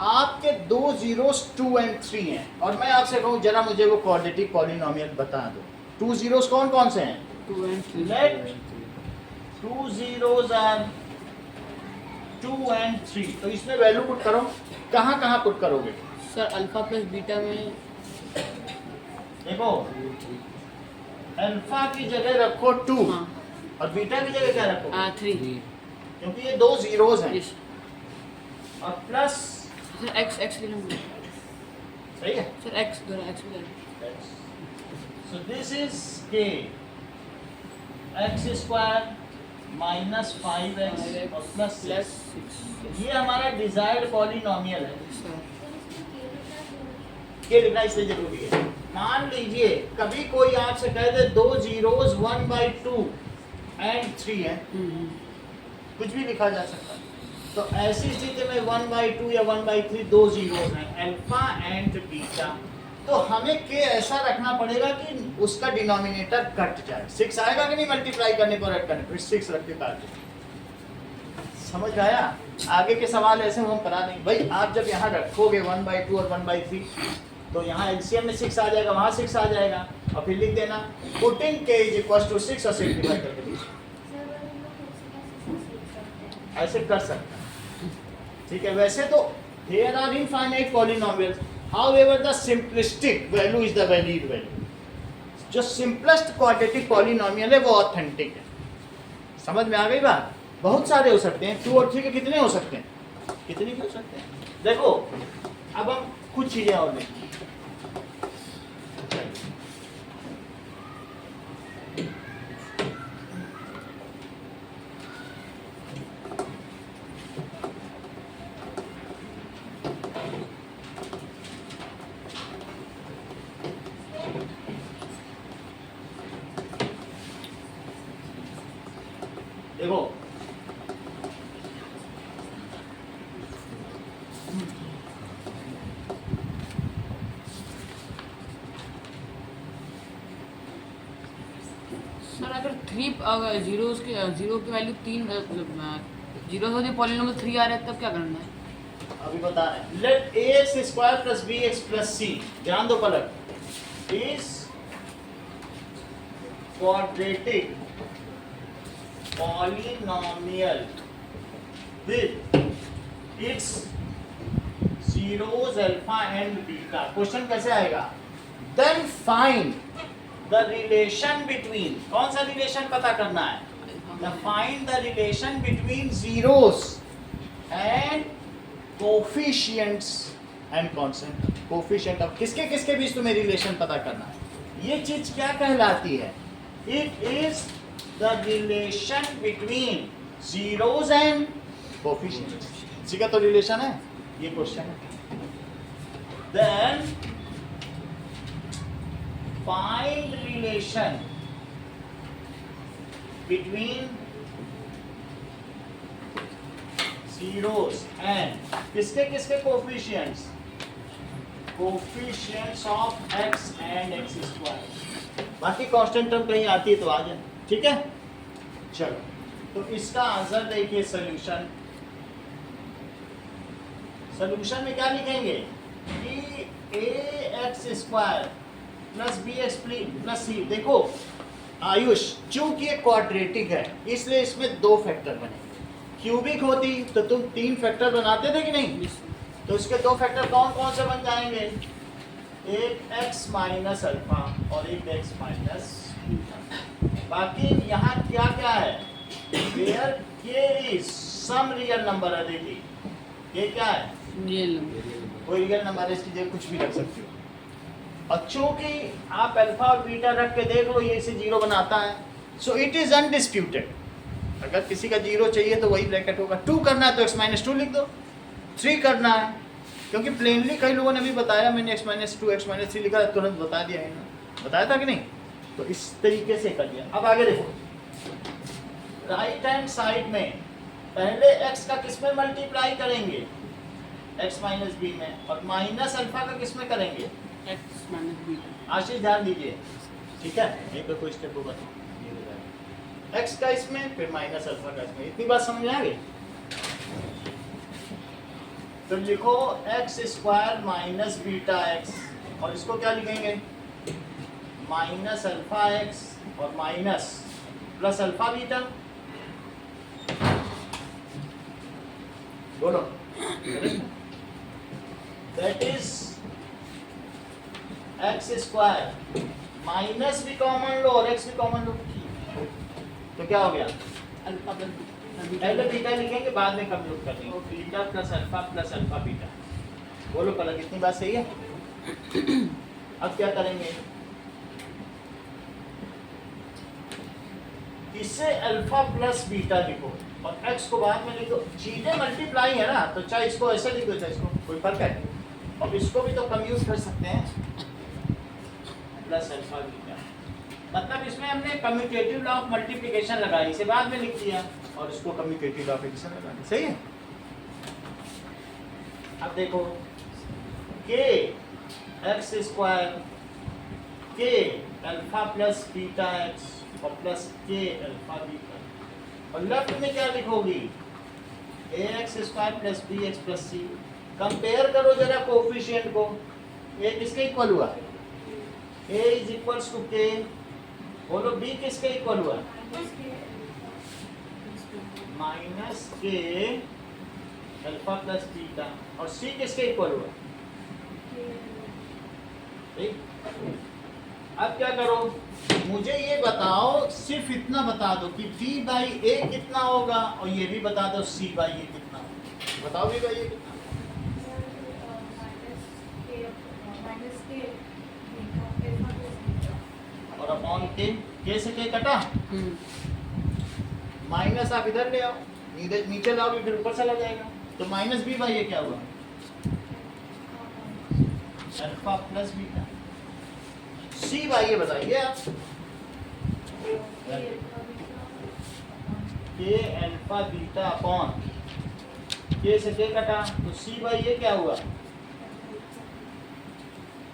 आपके दो जीरोस 2 and 3 हैं और मैं आपसे कहूँ जरा मुझे वो क्वाड्रेटिक पॉलिनोमियल बता दो। 2 जीरोस कौन कौन से हैं? 2 and 3. Let 2 zeros are 2 and 3। तो इसमें वैल्यू पुट करो, कहाँ कहाँ पुट करोगे? सर अल्फा प्लस बीटा में देखो अल्फा की जगह रखो 2 हाँ और बीटा की जगह क्या रखो? 3. क्योंकि ये दो जीरोस हैं यस और प्लस सर x ले लूँगा सही है। सर x दोनों x भी ले लूँ. So this is k x square minus 5x और प्लस प्लस 6. ये हमारा डिजायर्ड पॉलिनोमियल है। सर ये लिखना इसलिए जरूरी है। मान लीजिए कभी कोई आपसे कह दे दो जीरोस 1/2 and 3 है, कुछ भी लिखा जा सकता है। तो ऐसी स्थिति में 1/2 या 1/3 दो जीरोस हैं, अल्फा एंड बीटा। तो हमें के ऐसा रखना पड़ेगा कि उसका डिनोमिनेटर कट जाए। 6 आएगा कि नहीं मल्टीप्लाई करने पर ऐड करने पर? 6 रख के काट दो। समझ में आया? आगे के सवाल ऐसे हम करा देंगे। भाई आप जब यहाँ रखोगे 1/2 और 1/3 तो यहाँ एलसीएम में 6 आ जाएगा, वहाँ 6 आ जाएगा और फिर लिख देना पुटिंग k = 6 और सिंप्लीफाई करके दीजिए। सर वो हम लोग खुद से कैसे सकते हैं? ऐसे कर सकते हैं, ठीक है। वैसे तो there are infinite polynomials, however the simplistic value is the valid value. जो सिंपलेस्ट क्वाड्रेटिक पॉलिनोमियल है वो ऑथेंटिक है। समझ में आ गई बात? बहुत सारे हो सकते हैं, 2 और 3 के कितने हो सकते हैं? कितने भी हो सकते हैं। देखो अब हम कुछ चीजें और देखें। देखो सर अगर 3 जीरोस के जीरो की वैल्यू 3 जीरो होती पॉलिनोमियल 3 आ रहा है तब क्या करना है? अभी बता रहे हैं। लेट ax² + bx + c, ध्यान दो पलक, is quadratic polynomial with its zeros alpha and beta। Question कैसे आएगा? Then find the relation between, कौन सा रिलेशन पता करना है? Find the relation between zeros and coefficients and constant। Coefficient of किसके किसके बीच तुम्हें रिलेशन पता करना है। ये चीज क्या कहलाती है? It is the relation between zeros and coefficients. इसी का तो रिलेशन है ये क्वेश्चन है। Then find relation between zeros and किसके किसके coefficients? Coefficients of x and x²। बाकी कांस्टेंट टर्म कहीं आती है तो आ जाए, ठीक है। चलो तो इसका आंसर देखिए। सॉल्यूशन में क्या लिखेंगे कि ax² + bx + c। देखो आयुष, चूंकि ये क्वाड्रेटिक है इसलिए इसमें 2 फैक्टर बनेंगे। क्यूबिक होती तो तुम 3 फैक्टर बनाते थे कि नहीं? तो इसके 2 फैक्टर कौन कौन से बन जाएंगे? एक x माइनस अल्फा और एक x माइनस बीटा। बाकी यहाँ क्या क्या है? Where k is some real number. Aditi ये क्या है? Real number. कोई रियल नंबर है, इसकी जगह कुछ भी रख सकते हो। और चूंकि आप अल्फा और बीटा रख के देख लो ये इसे 0 बनाता है, सो इट इज अनडिस्प्यूटेड। अगर किसी का 0 चाहिए तो वही ब्रैकेट होगा। 2 करना है तो x-2 लिख दो। 3 करना है क्योंकि प्लेनली कई लोगों ने भी बताया, मैंने x-2 x-3 लिखा है, तुरंत बता दिया है ना, बताया था कि नहीं? तो इस तरीके से कर दिया। अब आगे देखो, राइट हैंड साइड में पहले x का किस में मल्टीप्लाई करेंगे? x - b में, और माइनस अल्फा का किस में करेंगे? x - beta. आशीष ध्यान दीजिए, ठीक है। यहीं पे कोई स्टेप होगा x का इसमें, फिर माइनस अल्फा का इसमें। इतनी बात समझ में आ गई? तो लिखो x square minus beta x, और इसको क्या लिखेंगे, माइनस अल्फा एक्स और माइनस प्लस अल्फा बीटा। बोलो, that is x square, minus भी कॉमन लो और एक्स भी कॉमन लो, तो क्या हो गया, अल्फा प्लस पहले बीटा लिखेंगे बाद में कंप्यूट कर देंगे, बीटा प्लस अल्फा बीटा। बोलो पहले कितनी बात सही है। अब क्या करेंगे, इससे अल्फा प्लस बीटा लिखो और एक्स को बाद में लिखो, चीजें मल्टीप्लाई है ना, तो चाहे इसको ऐसे लिखो चाहे इसको, कोई फर्क है, और इसको भी तो कम्यूट कर सकते हैं, प्लस अल्फा बीटा। मतलब इसमें हमने कम्यूटेटिव लॉ ऑफ मल्टीप्लिकेशन लगाई, इसे बाद में लिख दिया, और इसको कम्यूटेटिव लॉ ऑफ एडिशन लगाई, सही है। अब देखो k x square k alpha plus beta x और प्लस के अल्फा बीटा, और लेफ्ट में क्या लिखोगी, a x square plus b x plus c. Compare करो जरा कोफिशिएंट को, ए किसके इक्वल हुआ, ए इज इक्वल्स टू के, बोलो बी किसके इक्वल हुआ, माइनस के अल्फा प्लस बीटा, और सी किसके इक्वल हुआ, ठीक। अब क्या करो, मुझे ये बताओ, सिर्फ इतना बता दो कि b बाई ए कितना होगा, और ये भी बता दो c बाई ए कितना होगा, बताओ b बाई ए कितना, और अपॉन के से के कटा, माइनस आप इधर ले आओ, नीचे लाओगे फिर ऊपर चला जाएगा, तो माइनस b बाई ए क्या हुआ, alpha plus beta. C by ये बताइए आप, के अल्फा बीटा अपॉन के से के कटा, तो सी बाई ये क्या हुआ,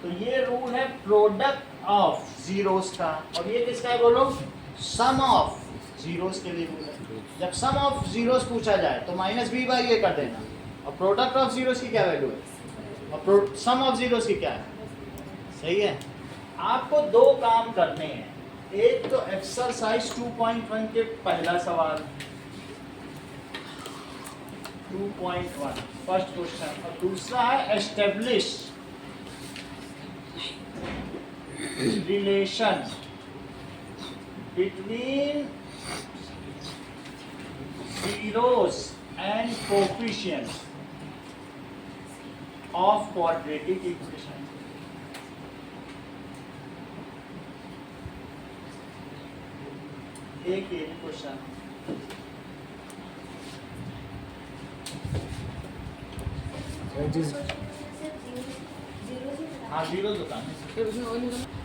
तो ये रूल है प्रोडक्ट ऑफ जीरोस का, और ये किसका है बोलो, सम ऑफ जीरोस के लिए रूल है। जब सम ऑफ जीरोस पूछा जाए तो माइनस बी बाई ये कर देना, और प्रोडक्ट ऑफ जीरोस की क्या वैल्यू है, और सम ऑफ जीरोस की क्या है, सही है। आपको दो काम करने हैं, एक तो एक्सरसाइज 2.1 के पहला सवाल 2.1 फर्स्ट क्वेश्चन, और दूसरा है establish relation between zeros and coefficients of quadratic equation। एक ये क्वेश्चन, हाँ जीरो बताने, फिर उसमें और निकालो।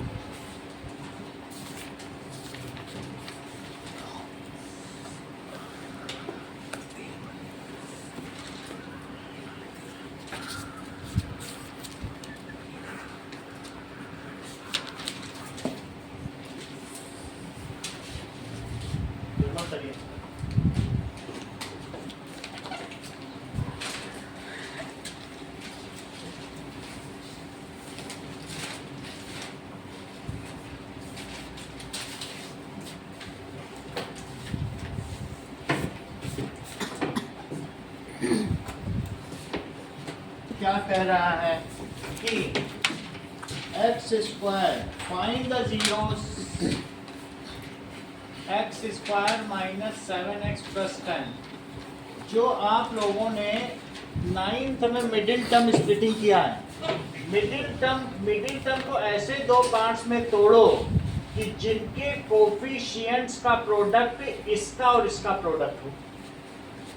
क्या कह रहा है कि x square find the zeros, x square minus 7x plus 10। जो आप लोगों ने 9th में मिडिल टर्म स्प्लिटिंग किया है, मिडिल टर्म को ऐसे दो पार्ट्स में तोड़ो कि जिनके कोफिशिएंट्स का प्रोडक्ट इसका और इसका प्रोडक्ट हो।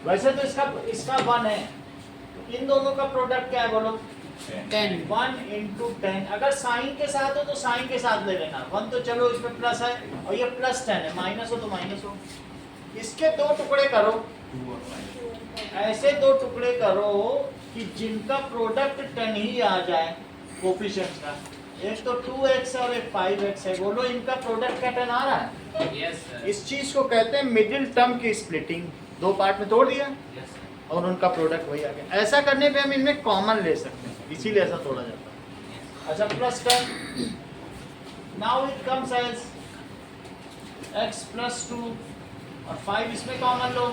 वैसे तो इसका 1 है, इन दोनों का प्रोडक्ट क्या है बोलो, 10। 1 into 10। अगर साइन के साथ हो तो साइन के साथ ले लेना, 1 तो चलो इसमें प्लस है और ये प्लस 10 है, माइनस हो तो माइनस हो। इसके दो टुकड़े करो, ऐसे दो टुकड़े करो कि जिनका प्रोडक्ट 10 ही आ जाए कोफिशिएंट्स का। एक तो 2x और एक 5x है, बोलो इनका प्रोडक्ट क्या 10 आ रहा है। Yes, sir. इस चीज को कहते हैं मिडिल टर्म की स्प्लिटिंग, दो पार्ट में तोड़ दिया। Yes, sir. और उनका प्रोडक्ट वही आ गया। ऐसा करने पे हम इनमें कॉमन ले सकते हैं, इसीलिए ऐसा तोड़ा जाता है। अच्छा plus 10, now it comes as x plus 2 और 5 इसमें कॉमन लो।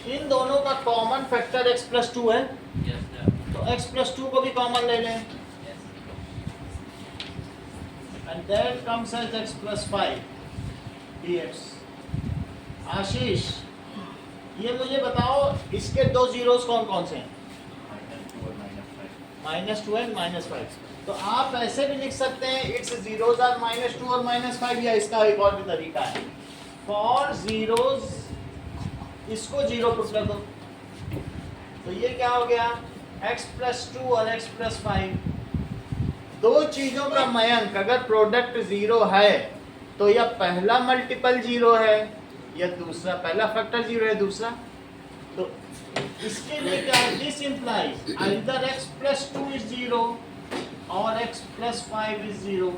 इन दोनों का कॉमन फैक्टर x प्लस 2 है, Yes, sir. तो x प्लस 2 को भी कॉमन ले लें, Yes. And that comes as x plus 5 dx। आशीष, ये मुझे बताओ इसके दो जीरोस कौन कौन से हैं? -2 एंड -5। तो आप ऐसे भी लिख सकते हैं इट्स जीरोस आर -2 और -5, या इसका एक और भी तरीका है, फॉर जीरोस इसको जीरो पुट कर दो। तो ये क्या हो गया, x प्लस 2 और x प्लस 5, दो चीजों का मयंक अगर प्रोडक्ट जीरो है तो या पहला मल्टीपल जीरो है या दूसरा, पहला फैक्टर जीरो है दूसरा। तो इसके लिए क्या है, this implies either x plus 2 is zero और x प्लस 5 इज जीरो।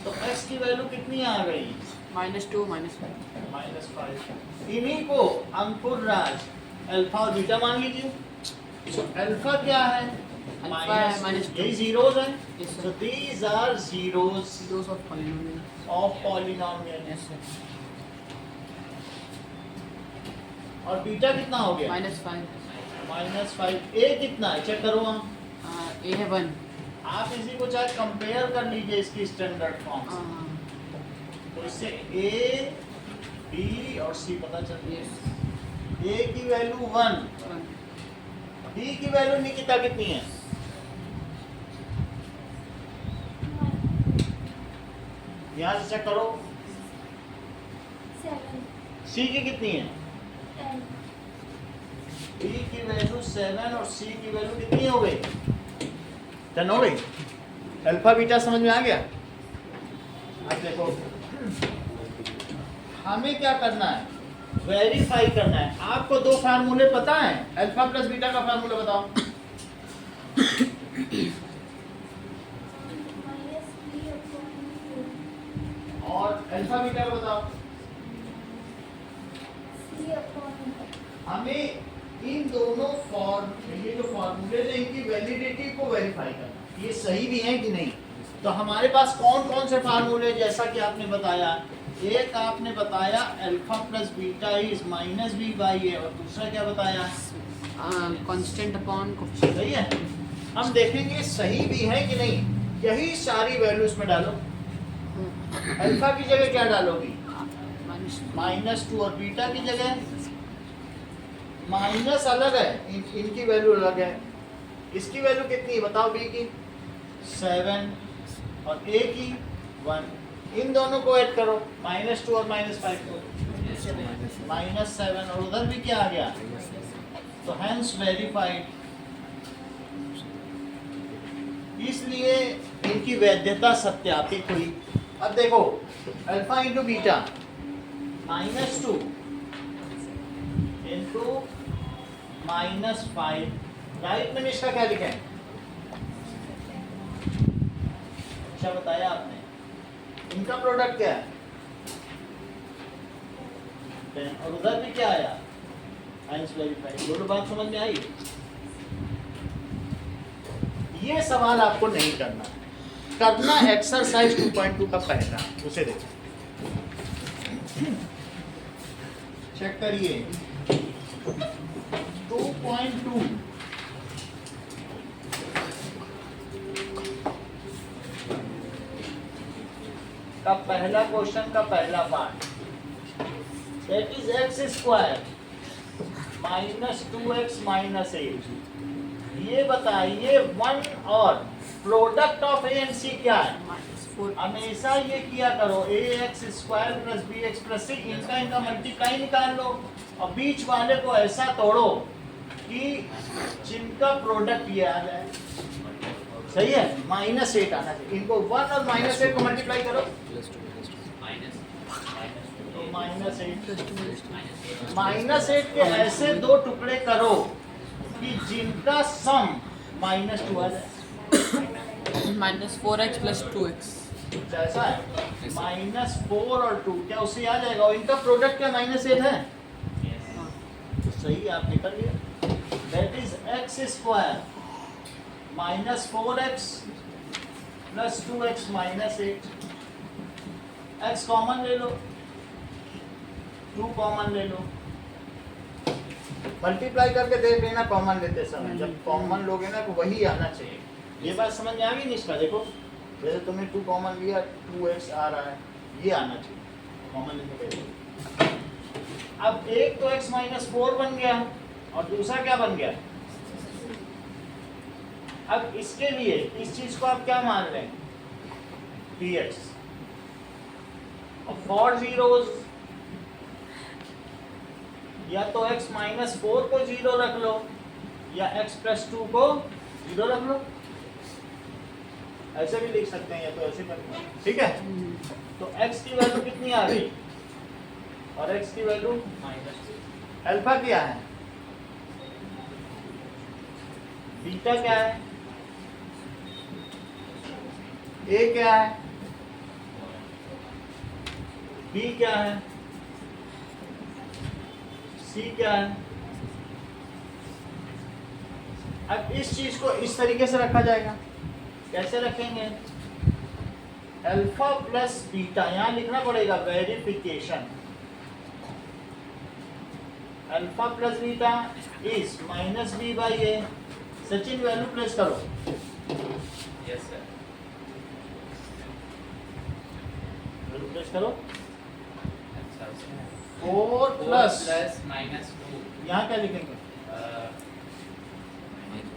तो x की वैल्यू कितनी आ गई, -2 -5। -5। इन्हीं को अंकुर राज अल्फा और बीटा मान लीजिए। सो अल्फा क्या है, अल्फा है -2। यही जीरोस हैं। Yes, sir. So these are zeros Zeros of polynomial। Of polynomial. Yes, sir। और बीटा कितना हो गया, -5। -5। ए कितना है चेक करो हम, A है 1। आप इसी को चाहे कंपेयर कर लीजिए इसकी स्टैंडर्ड फॉर्म से। तो इससे ए बी और सी पता चल गया। Yes। ए की वैल्यू 1, बी की वैल्यू निकिता कितनी है, यहाँ से चेक करो। 7 सी की कितनी है, 10 बी की वैल्यू 7 और सी की वैल्यू कितनी हो गई, 10 हो गई। अल्फा बीटा समझ में आ गया। अब देखो हमें क्या करना है, वेरीफाई करना है। आपको दो फार्मूले पता है, अल्फा प्लस बीटा का फार्मूला बताओ। और अल्फा बीटा का बताओ। हमें इन दोनों ये जो फार्मूले हैं इनकी वैलिडिटी को वेरीफाई करना, ये सही भी है कि नहीं। तो हमारे पास कौन कौन से फार्मूले, जैसा कि आपने बताया, एक आपने बताया alpha plus beta is -b/a, और दूसरा क्या बताया, कांस्टेंट अपॉन सही है। हम देखेंगे सही भी है कि नहीं। यही सारी वैल्यूज में डालो। अल्फा की जगह क्या डालोगी, -2, और बीटा की जगह माइनस अलग है, इनकी वैल्यू अलग है। इसकी वैल्यू कितनी है बताओ, बी की 7 और ए की 1। इन दोनों को ऐड करो, -2 और -5 को, -7, और उधर भी क्या आ गया, तो हैंस वेरीफाइड। इसलिए इनकी वैधता सत्यापित हुई। अब देखो alpha into beta -2 into -5, right में इसका क्या लिखा है, अच्छा बताया आपने। इनका प्रोडक्ट क्या है 10, और उधर भी क्या आया, हैंस वेरीफाइड। दोनों बात समझ में आई। ये सवाल आपको नहीं करना, करना एक्सरसाइज 2.2 का पहला, उसे देखो, चेक करिए 2.2। का पहला क्वेश्चन का पहला part, that is x² -2x -8। ये बताइए 1 और प्रोडक्ट ऑफ ए एंड सी क्या है। -4। हमेशा ये किया करो, ax² + bx + c, इनका मल्टीप्लाई निकाल लो और बीच वाले को ऐसा तोड़ो कि जिनका प्रोडक्ट ये आ जाए। सही है, -8 आना चाहिए। इनको 1 और -8 को मल्टीप्लाई करो तो -8 के ऐसे दो टुकड़े करो कि जिनका सम -2 आ जाए। -4x + 2x। जैसा है -4 और 2 क्या उससे आ जाएगा, और इनका प्रोडक्ट क्या -8 है। सही आप निकल लिया। That is x square minus 4x plus 2x minus 8। x common ले लो, 2 कॉमन ले लो, मल्टीप्लाई करके देख लेना कॉमन लेते समय। जब कॉमन लोगे ना तो वही आना चाहिए। ये बात समझ में आ गई निष्ठा? देखो जैसे तुमने 2 कॉमन लिया, 2x आ रहा है, ये आना चाहिए कॉमन लेने के। अब एक तो x माइनस 4 बन गया और दूसरा क्या बन गया? अब इसके लिए इस चीज को आप क्या मान रहे हैं? px। और फॉर जीरोस या तो x माइनस 4 को 0 रख लो या x प्लस 2 को 0 रख लो। ऐसे भी लिख सकते हैं या तो ऐसे कर लो, ठीक है। तो x की वैल्यू कितनी आ गई और x की वैल्यू -2। अल्फा क्या है, बीटा क्या है, a क्या है, b क्या है, c क्या है। अब इस चीज को इस तरीके से रखा जाएगा। कैसे रखेंगे? अल्फा प्लस बीटा, यहां लिखना पड़ेगा verification. Alpha plus beta is minus b by a. Sachin value place करो। Yes, sir. वैल्यू प्लेस करो। अच्छा, sir. 4 4 plus plus -2. यहाँ क्या लिखेंगे?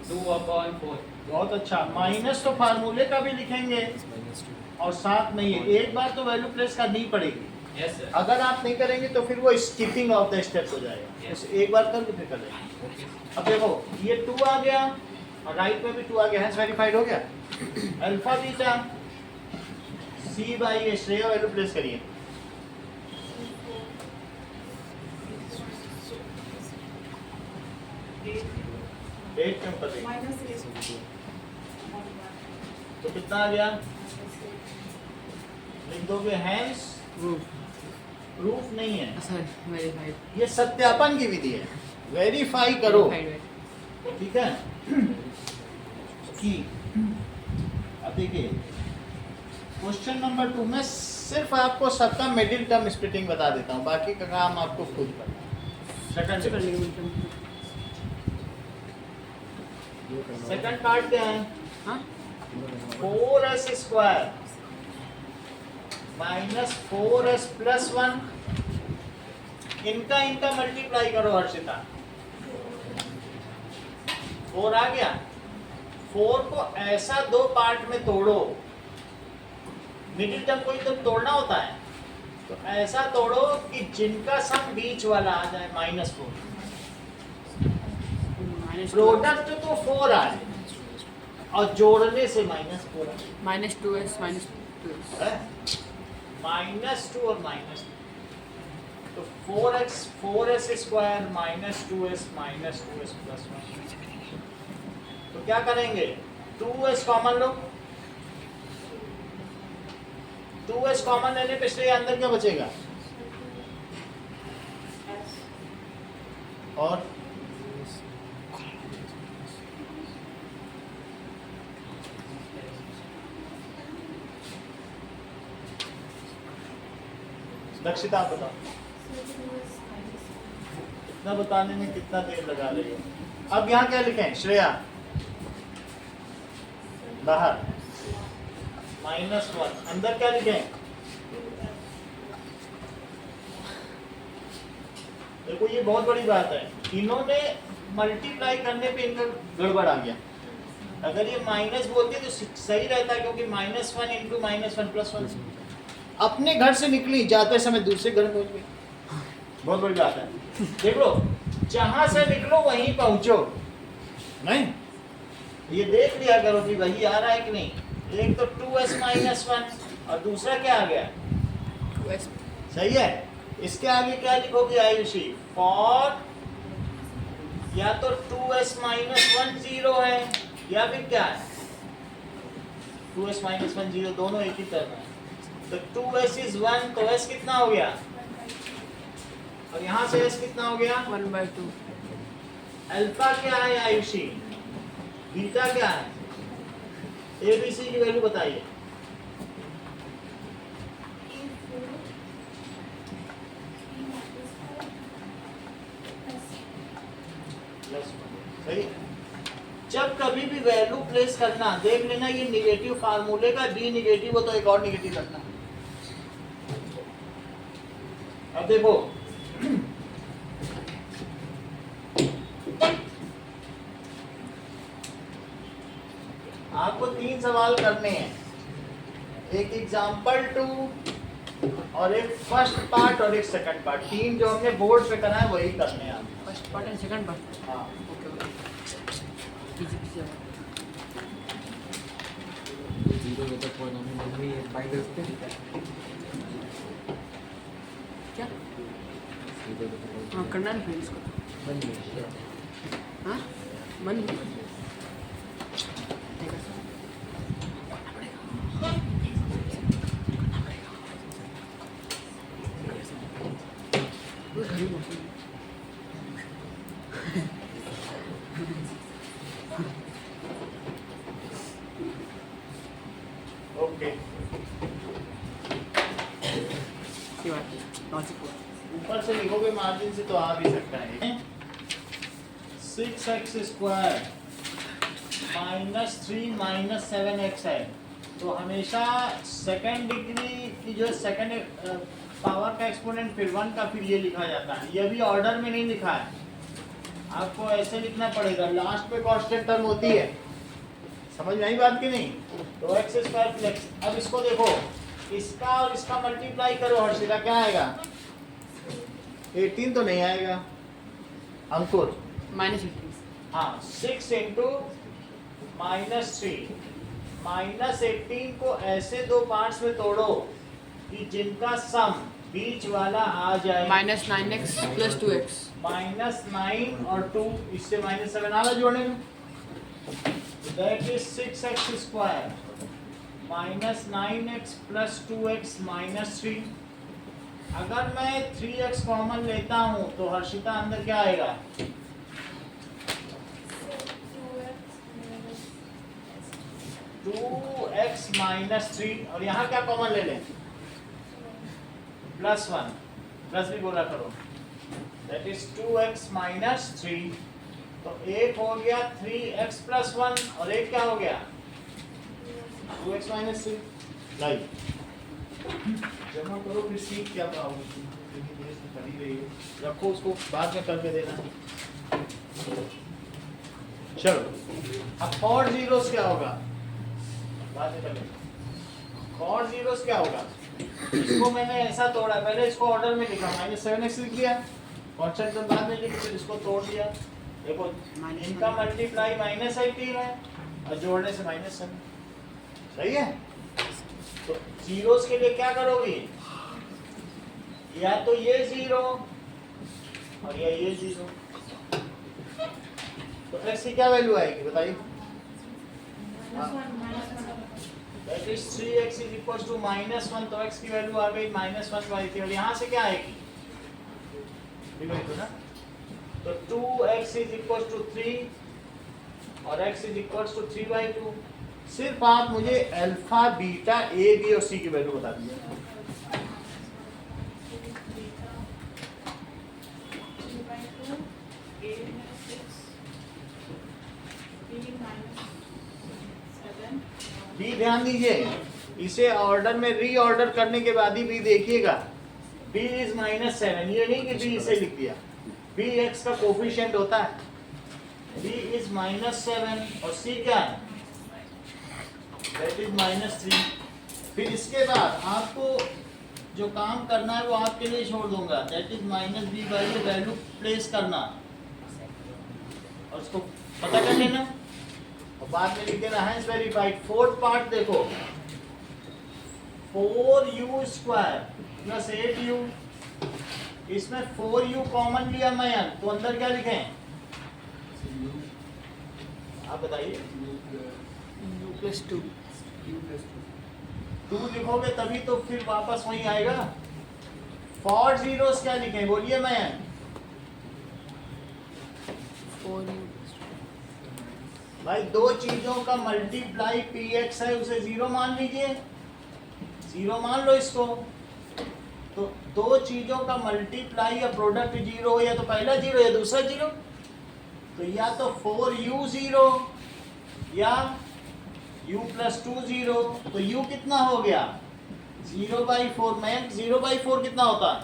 2/4. बहुत अच्छा। माइनस तो फार्मूले का भी लिखेंगे -2। और साथ में ये एक बार तो वैल्यू प्लेस करनी ही पड़ेगी। Yes, sir. अगर आप नहीं करेंगे तो फिर वो स्किपिंग ऑफ द स्टेप्स हो जाएगा। Yes. उसे एक बार करके फिर करेंगे। Okay. अब देखो ये 2 आ गया और राइट में भी 2 आ गया, हैंस वेरीफाइड हो गया। Alpha beta c by A, Shreya value place करिए। एट क्यों कर देंगे? तो कितना आ गया? लिख दोगे हैंस प्रूफ नहीं है, सर वेरीफाइड ये सत्यापन की विधि है। वेरीफाई करो, ठीक है कि अब देखिए क्वेश्चन नंबर 2 में सिर्फ आपको सबका मिडिल टर्म स्प्लिटिंग बता देता हूँ, बाकी का काम आपको खुद करना है। सेकंड पार्ट क्या है? हाँ 4s square minus 4s plus 1, इनका मल्टीप्लाई करो हर्षिता। 4 आ गया। 4 को ऐसा 2 पार्ट में तोड़ो, मिडिल टर्म को तो तोड़ना होता है, तो ऐसा तोड़ो कि जिनका सम बीच वाला आ जाए -4। प्रोडक्ट तो 4 आए और जोड़ने से -4 आए। -2s -2s -2 और -2, तो 4s स्क्वायर -2s प्लस 1। तो क्या करेंगे? 2s कॉमन लो। 2s कॉमन लेने पे इसलिए अंदर क्या बचेगा? और दक्षिता आप बताओ, इतना बताने में कितना देर लगा रही हो? अब यहाँ क्या लिखें श्रेया? बाहर -1, अंदर क्या लिखें? देखो ये बहुत बड़ी बात है, इन्होंने मल्टीप्लाई करने पे इनका गड़बड़ आ गया। अगर ये माइनस बोलते तो सही रहता, क्योंकि -1 इंटू -1 प्लस 1। अपने घर से निकली, जाते समय दूसरे घर पहुंच गई। बहुत बड़ी बात है। देख लो, जहां से निकलो वहीं पहुंचो। नहीं, ये देख लिया करो कि वही आ रहा है कि नहीं। एक तो 2s -1 और दूसरा क्या आ गया? 2s सही है। इसके आगे क्या लिखोगे आयुषी? फॉर या तो 2s -1 0 है या फिर क्या है? 2s -1 0 दोनों एक ही टर्म है। तो 2s is 1, तो s कितना हो गया? और यहाँ से s कितना हो गया? 1/2 अल्फा क्या है आयुषी, बीटा क्या है, एबीसी की वैल्यू बताइए। सही है। जब कभी भी वैल्यू प्लेस करना देख लेना ये निगेटिव फार्मूले का, बी निगेटिव हो तो एक और निगेटिव रखना। अब देखो आपको 3 सवाल करने हैं, एक एग्जाम्पल 2 और एक फर्स्ट पार्ट और एक सेकंड पार्ट। 3 जो हमने बोर्ड पे करा है वही करने हैं आप। First part and second part. हाँ ओके ओके। पीछे जीरो में तो पॉलिनोमियल नहीं है, माइनस पे क्या? जीरो में तो हाँ करना है फिर इसको। मन नहीं है। हाँ मन ओके। ऊपर से लिखोगे मार्जिन से तो आ भी सकता है। 6x स्क्वायर -3 -7x है, तो हमेशा सेकंड डिग्री की जो सेकंड पावर का एक्सपोनेंट फिर 1 का फिर ये लिखा जाता है। ये भी ऑर्डर में नहीं लिखा है, आपको ऐसे लिखना पड़ेगा, लास्ट पे कांस्टेंट टर्म होती है। समझ में आई बात की नहीं? तो x स्क्वायर प्लस, अब इसको देखो, इसका और इसका मल्टीप्लाई करो हर्षिता, क्या आएगा? 18 तो नहीं आएगा अंकुर। -18। हाँ 6 इंटू -3 -18 को ऐसे दो पार्ट्स में तोड़ो कि जिनका सम बीच वाला आ जाए -9x + 2x। -9 और 2, इससे -7 आ रहा जोड़ने में, that is 6x square -9x + 2x -3। अगर मैं 3x कॉमन लेता हूँ तो हर्षिता अंदर क्या आएगा? 2x -3, और यहाँ क्या कॉमन ले लें? +1, प्लस भी बोला करो, दैट इज 2x -3। तो एक हो गया 3x + 1 और एक क्या हो गया? 2x -3। लाइक जमा करो फिर सीख क्या पाओगे, कर ही रही हो, रखो उसको बाद में करके देना। चलो अब फॉर जीरोस क्या होगा, बाद में करेंगे। फॉर जीरोस क्या होगा, इसको मैंने ऐसा तोड़ा, पहले इसको ऑर्डर में लिखा, -7x लिख दिया, कांस्टेंट टर्म बाद में लिख, फिर इसको तोड़ दिया। देखो इनका मल्टीप्लाई -18 है और जोड़ने से -7। सही है? तो जीरोस के लिए क्या करोगी, या तो ये 0 और या ये 0, तो x की क्या वैल्यू आएगी बताइए? दैट इज 3x = -1, तो x की वैल्यू आ गई -1/3, और यहाँ से क्या आएगी? डिवाइड हो ना, तो 2x = 3 और x = 3/2। सिर्फ आप मुझे अल्फा, बीटा, ए, बी और सी की वैल्यू बता दीजिए। बी ध्यान दीजिए, इसे ऑर्डर में रीऑर्डर करने के बाद ही बी देखिएगा, b इज -7, ये नहीं कि b इसे लिख दिया, b x का कोफिशिएंट होता है, b इज -7 और c क्या है? That is -3। फिर इसके बाद आपको जो काम करना है वो आपके लिए छोड़ दूंगा, दैट इज -b बाई ये वैल्यू प्लेस करना और उसको पता कर लेना और बाद में लिख देना हैंस वेरीफाइड। फोर्थ पार्ट देखो, 4u स्क्वायर प्लस 8u, इसमें 4u कॉमन लिया मैं, तो अंदर क्या लिखें आप बताइए? u + 2 लिखोगे तभी तो फिर वापस वहीं आएगा। फॉर जीरोस क्या लिखें बोलिए मैं? 4u भाई दो चीजों का मल्टीप्लाई पी एक्स है, उसे जीरो मान लीजिए, जीरो मान लो इसको। तो दो चीजों का मल्टीप्लाई या प्रोडक्ट जीरो हो, या तो पहला जीरो या दूसरा जीरो। तो या तो 4u जीरो या u प्लस 2 जीरो। तो u कितना हो गया 0/4। मैं 0/4 कितना होता है,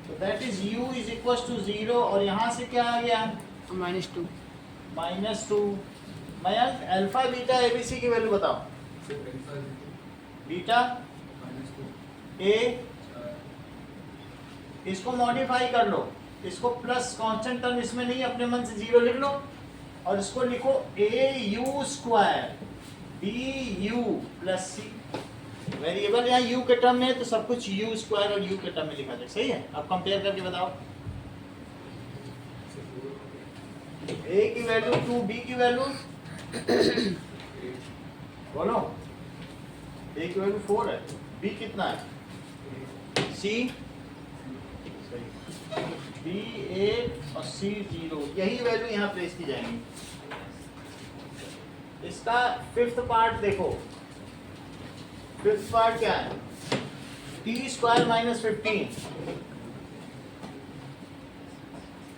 तो that is u is equal to 0। और यहाँ से क्या आ गया -2 -2। मैं अल्फा बीटा एबीसी की वैल्यू बताओ। बीटा ए, इसको मॉडिफाई कर लो, इसको प्लस कांस्टेंट टर्म इसमें नहीं, अपने मन से जीरो लिख लो। और इसको लिखो au स्क्वायर bu प्लस सी। वेरिएबल यहाँ u के टर्म में है, तो सब कुछ u स्क्वायर और u के टर्म में लिखा जाए। सही है। अब कंपेयर करके बताओ, a की वैल्यू 2, b की वैल्यू बोलो, a की वैल्यू 4 है, b कितना है, c b 8 और c 0। यही वैल्यू यहाँ प्लेस की जाएंगी। इसका फिफ्थ पार्ट देखो, फिफ्थ पार्ट क्या है, t square minus 15।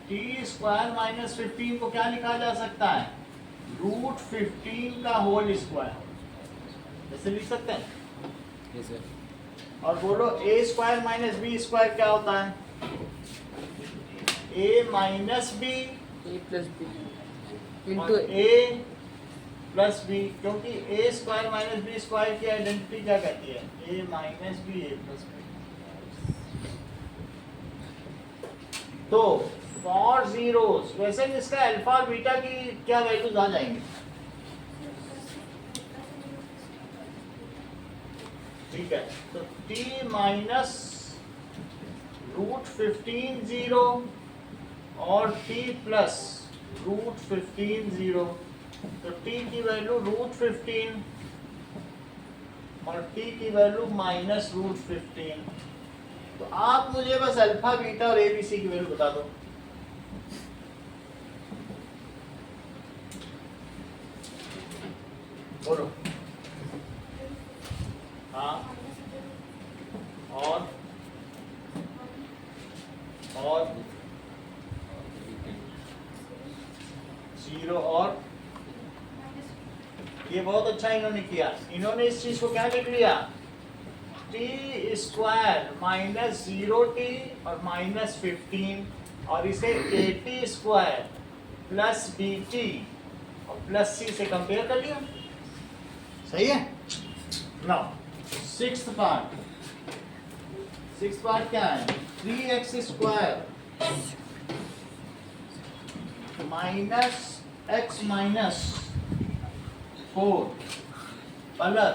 t square minus 15 को क्या लिखा जा सकता है, √15 का होल स्क्वायर, ऐसे लिख सकते हैं। Yes sir. और बोलो a square minus b square क्या होता है, a minus b a plus b और इंटू a प्लस बी, क्योंकि a square minus b square की आइडेंटिटी क्या कहती है, a minus b a plus b. तो फॉर जीरोस, वैसे इसका अल्फा और बीटा की क्या वैल्यूज आ जाएंगे, ठीक है। तो t माइनस √15 0 और t प्लस √15 0। तो t की वैल्यू √15 और t की वैल्यू माइनस √15। तो आप मुझे बस अल्फा बीटा और एबीसी की वैल्यू बता दो। बोलो हाँ, और 0 और ये बहुत अच्छा इन्होंने किया। इन्होंने इस चीज को क्या लिख लिया, t स्क्वायर माइनस 0t और माइनस 15, और इसे 80 स्क्वायर प्लस bt और प्लस c से कंपेयर कर लिया। सही है। नाउ सिक्स्थ पार्ट क्या है, 3x square minus x minus 4 plus,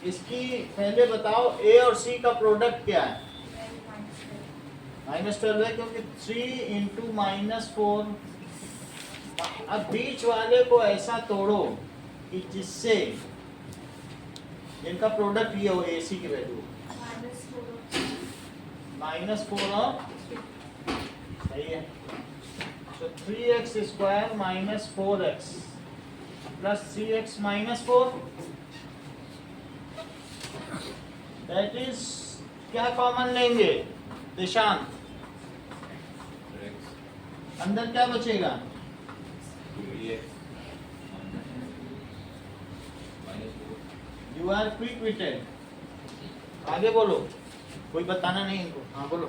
इसकी पहले बताओ a और c का प्रोडक्ट क्या है, -12 है, क्योंकि 3 इंटू -4। अब बीच वाले को ऐसा तोड़ो कि जिससे इनका प्रोडक्ट ये हो, ए सी की वैल्यू -4 और सही है। तो 3x square minus 4x plus 3x minus 4, that is क्या कॉमन लेंगे निशांत, अंदर क्या बचेगा, यू आर क्विक विटेड। आगे बोलो, कोई बताना नहीं इनको, हाँ बोलो।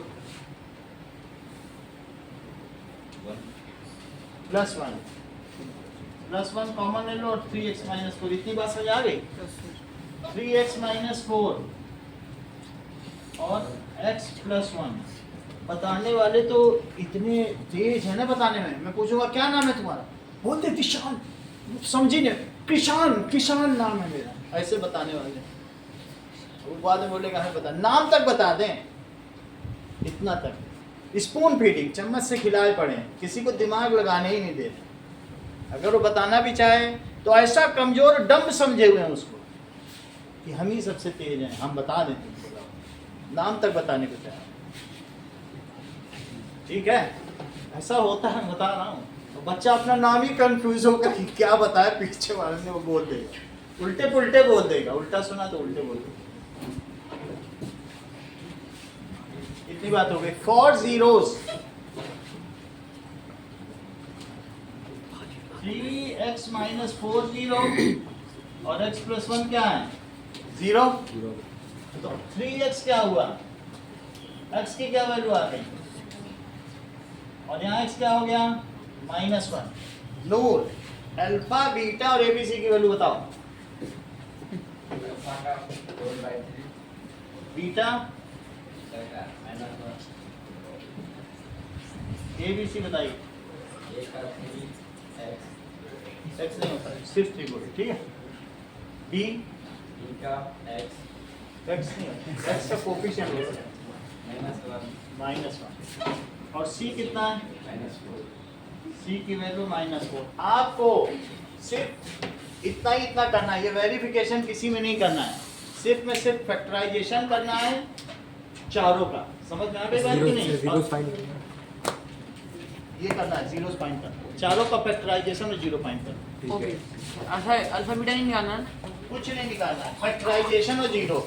+1 कॉमन ले लो और 3x माइनस 4, इतनी बात समझ आ गई। 3x माइनस 4 और x प्लस 1। बताने वाले तो इतने तेज है ना बताने में। मैं पूछूंगा क्या नाम है तुम्हारा, बोलते किशान, समझी नहीं, किशान नाम है मेरा, ऐसे बताने वाले। वो बाद में बोलेगा हमें बता, नाम तक बता दें, इतना तक। स्पून फीडिंग, चम्मच से खिलाए पड़े, किसी को दिमाग लगाने ही नहीं देते। अगर वो बताना भी चाहे तो ऐसा कमजोर डम्ब समझे हुए हैं उसको कि हम ही सबसे तेज हैं, हम बता देते हैं, नाम तक बताने को चाहे। ठीक है, ऐसा होता है, बता रहा हूँ। तो बच्चा अपना नाम ही कंफ्यूज होगा कि क्या बताया, पीछे वाले ने वो बोल देगा, उल्टे पुल्टे बोल देगा, उल्टा सुना तो उल्टे बोल देगा। इतनी बात हो गई। फॉर जीरोस 3x माइनस 4 0 और x प्लस 1 क्या है 0। तो 3x क्या हुआ, x की क्या वैल्यू आ गई, और यहाँ x क्या हो गया -1। नूर अल्फा बीटा और एबीसी की वैल्यू बताओ। बीटा एबीसी बताइए। x नहीं होता है, सिर्फ 3 बोले, ठीक है। b x नहीं होता, x का कोफिशिएंट होता है -1 और c कितना है, c की वैल्यू -4। आपको सिर्फ इतना ही इतना करना है, ये वेरिफिकेशन किसी में नहीं करना है, सिर्फ में सिर्फ फैक्टराइजेशन करना है चारों का। समझ में आ गई बात कि नहीं? ये करना है, जीरोस फाइंड करना है, चारों का फैक्टराइजेशन और जीरो फाइंड करना है। ओके, अच्छा अल्फा बीटा नहीं निकालना। कुछ नहीं निकालना है, फैक्टराइजेशन और जीरो।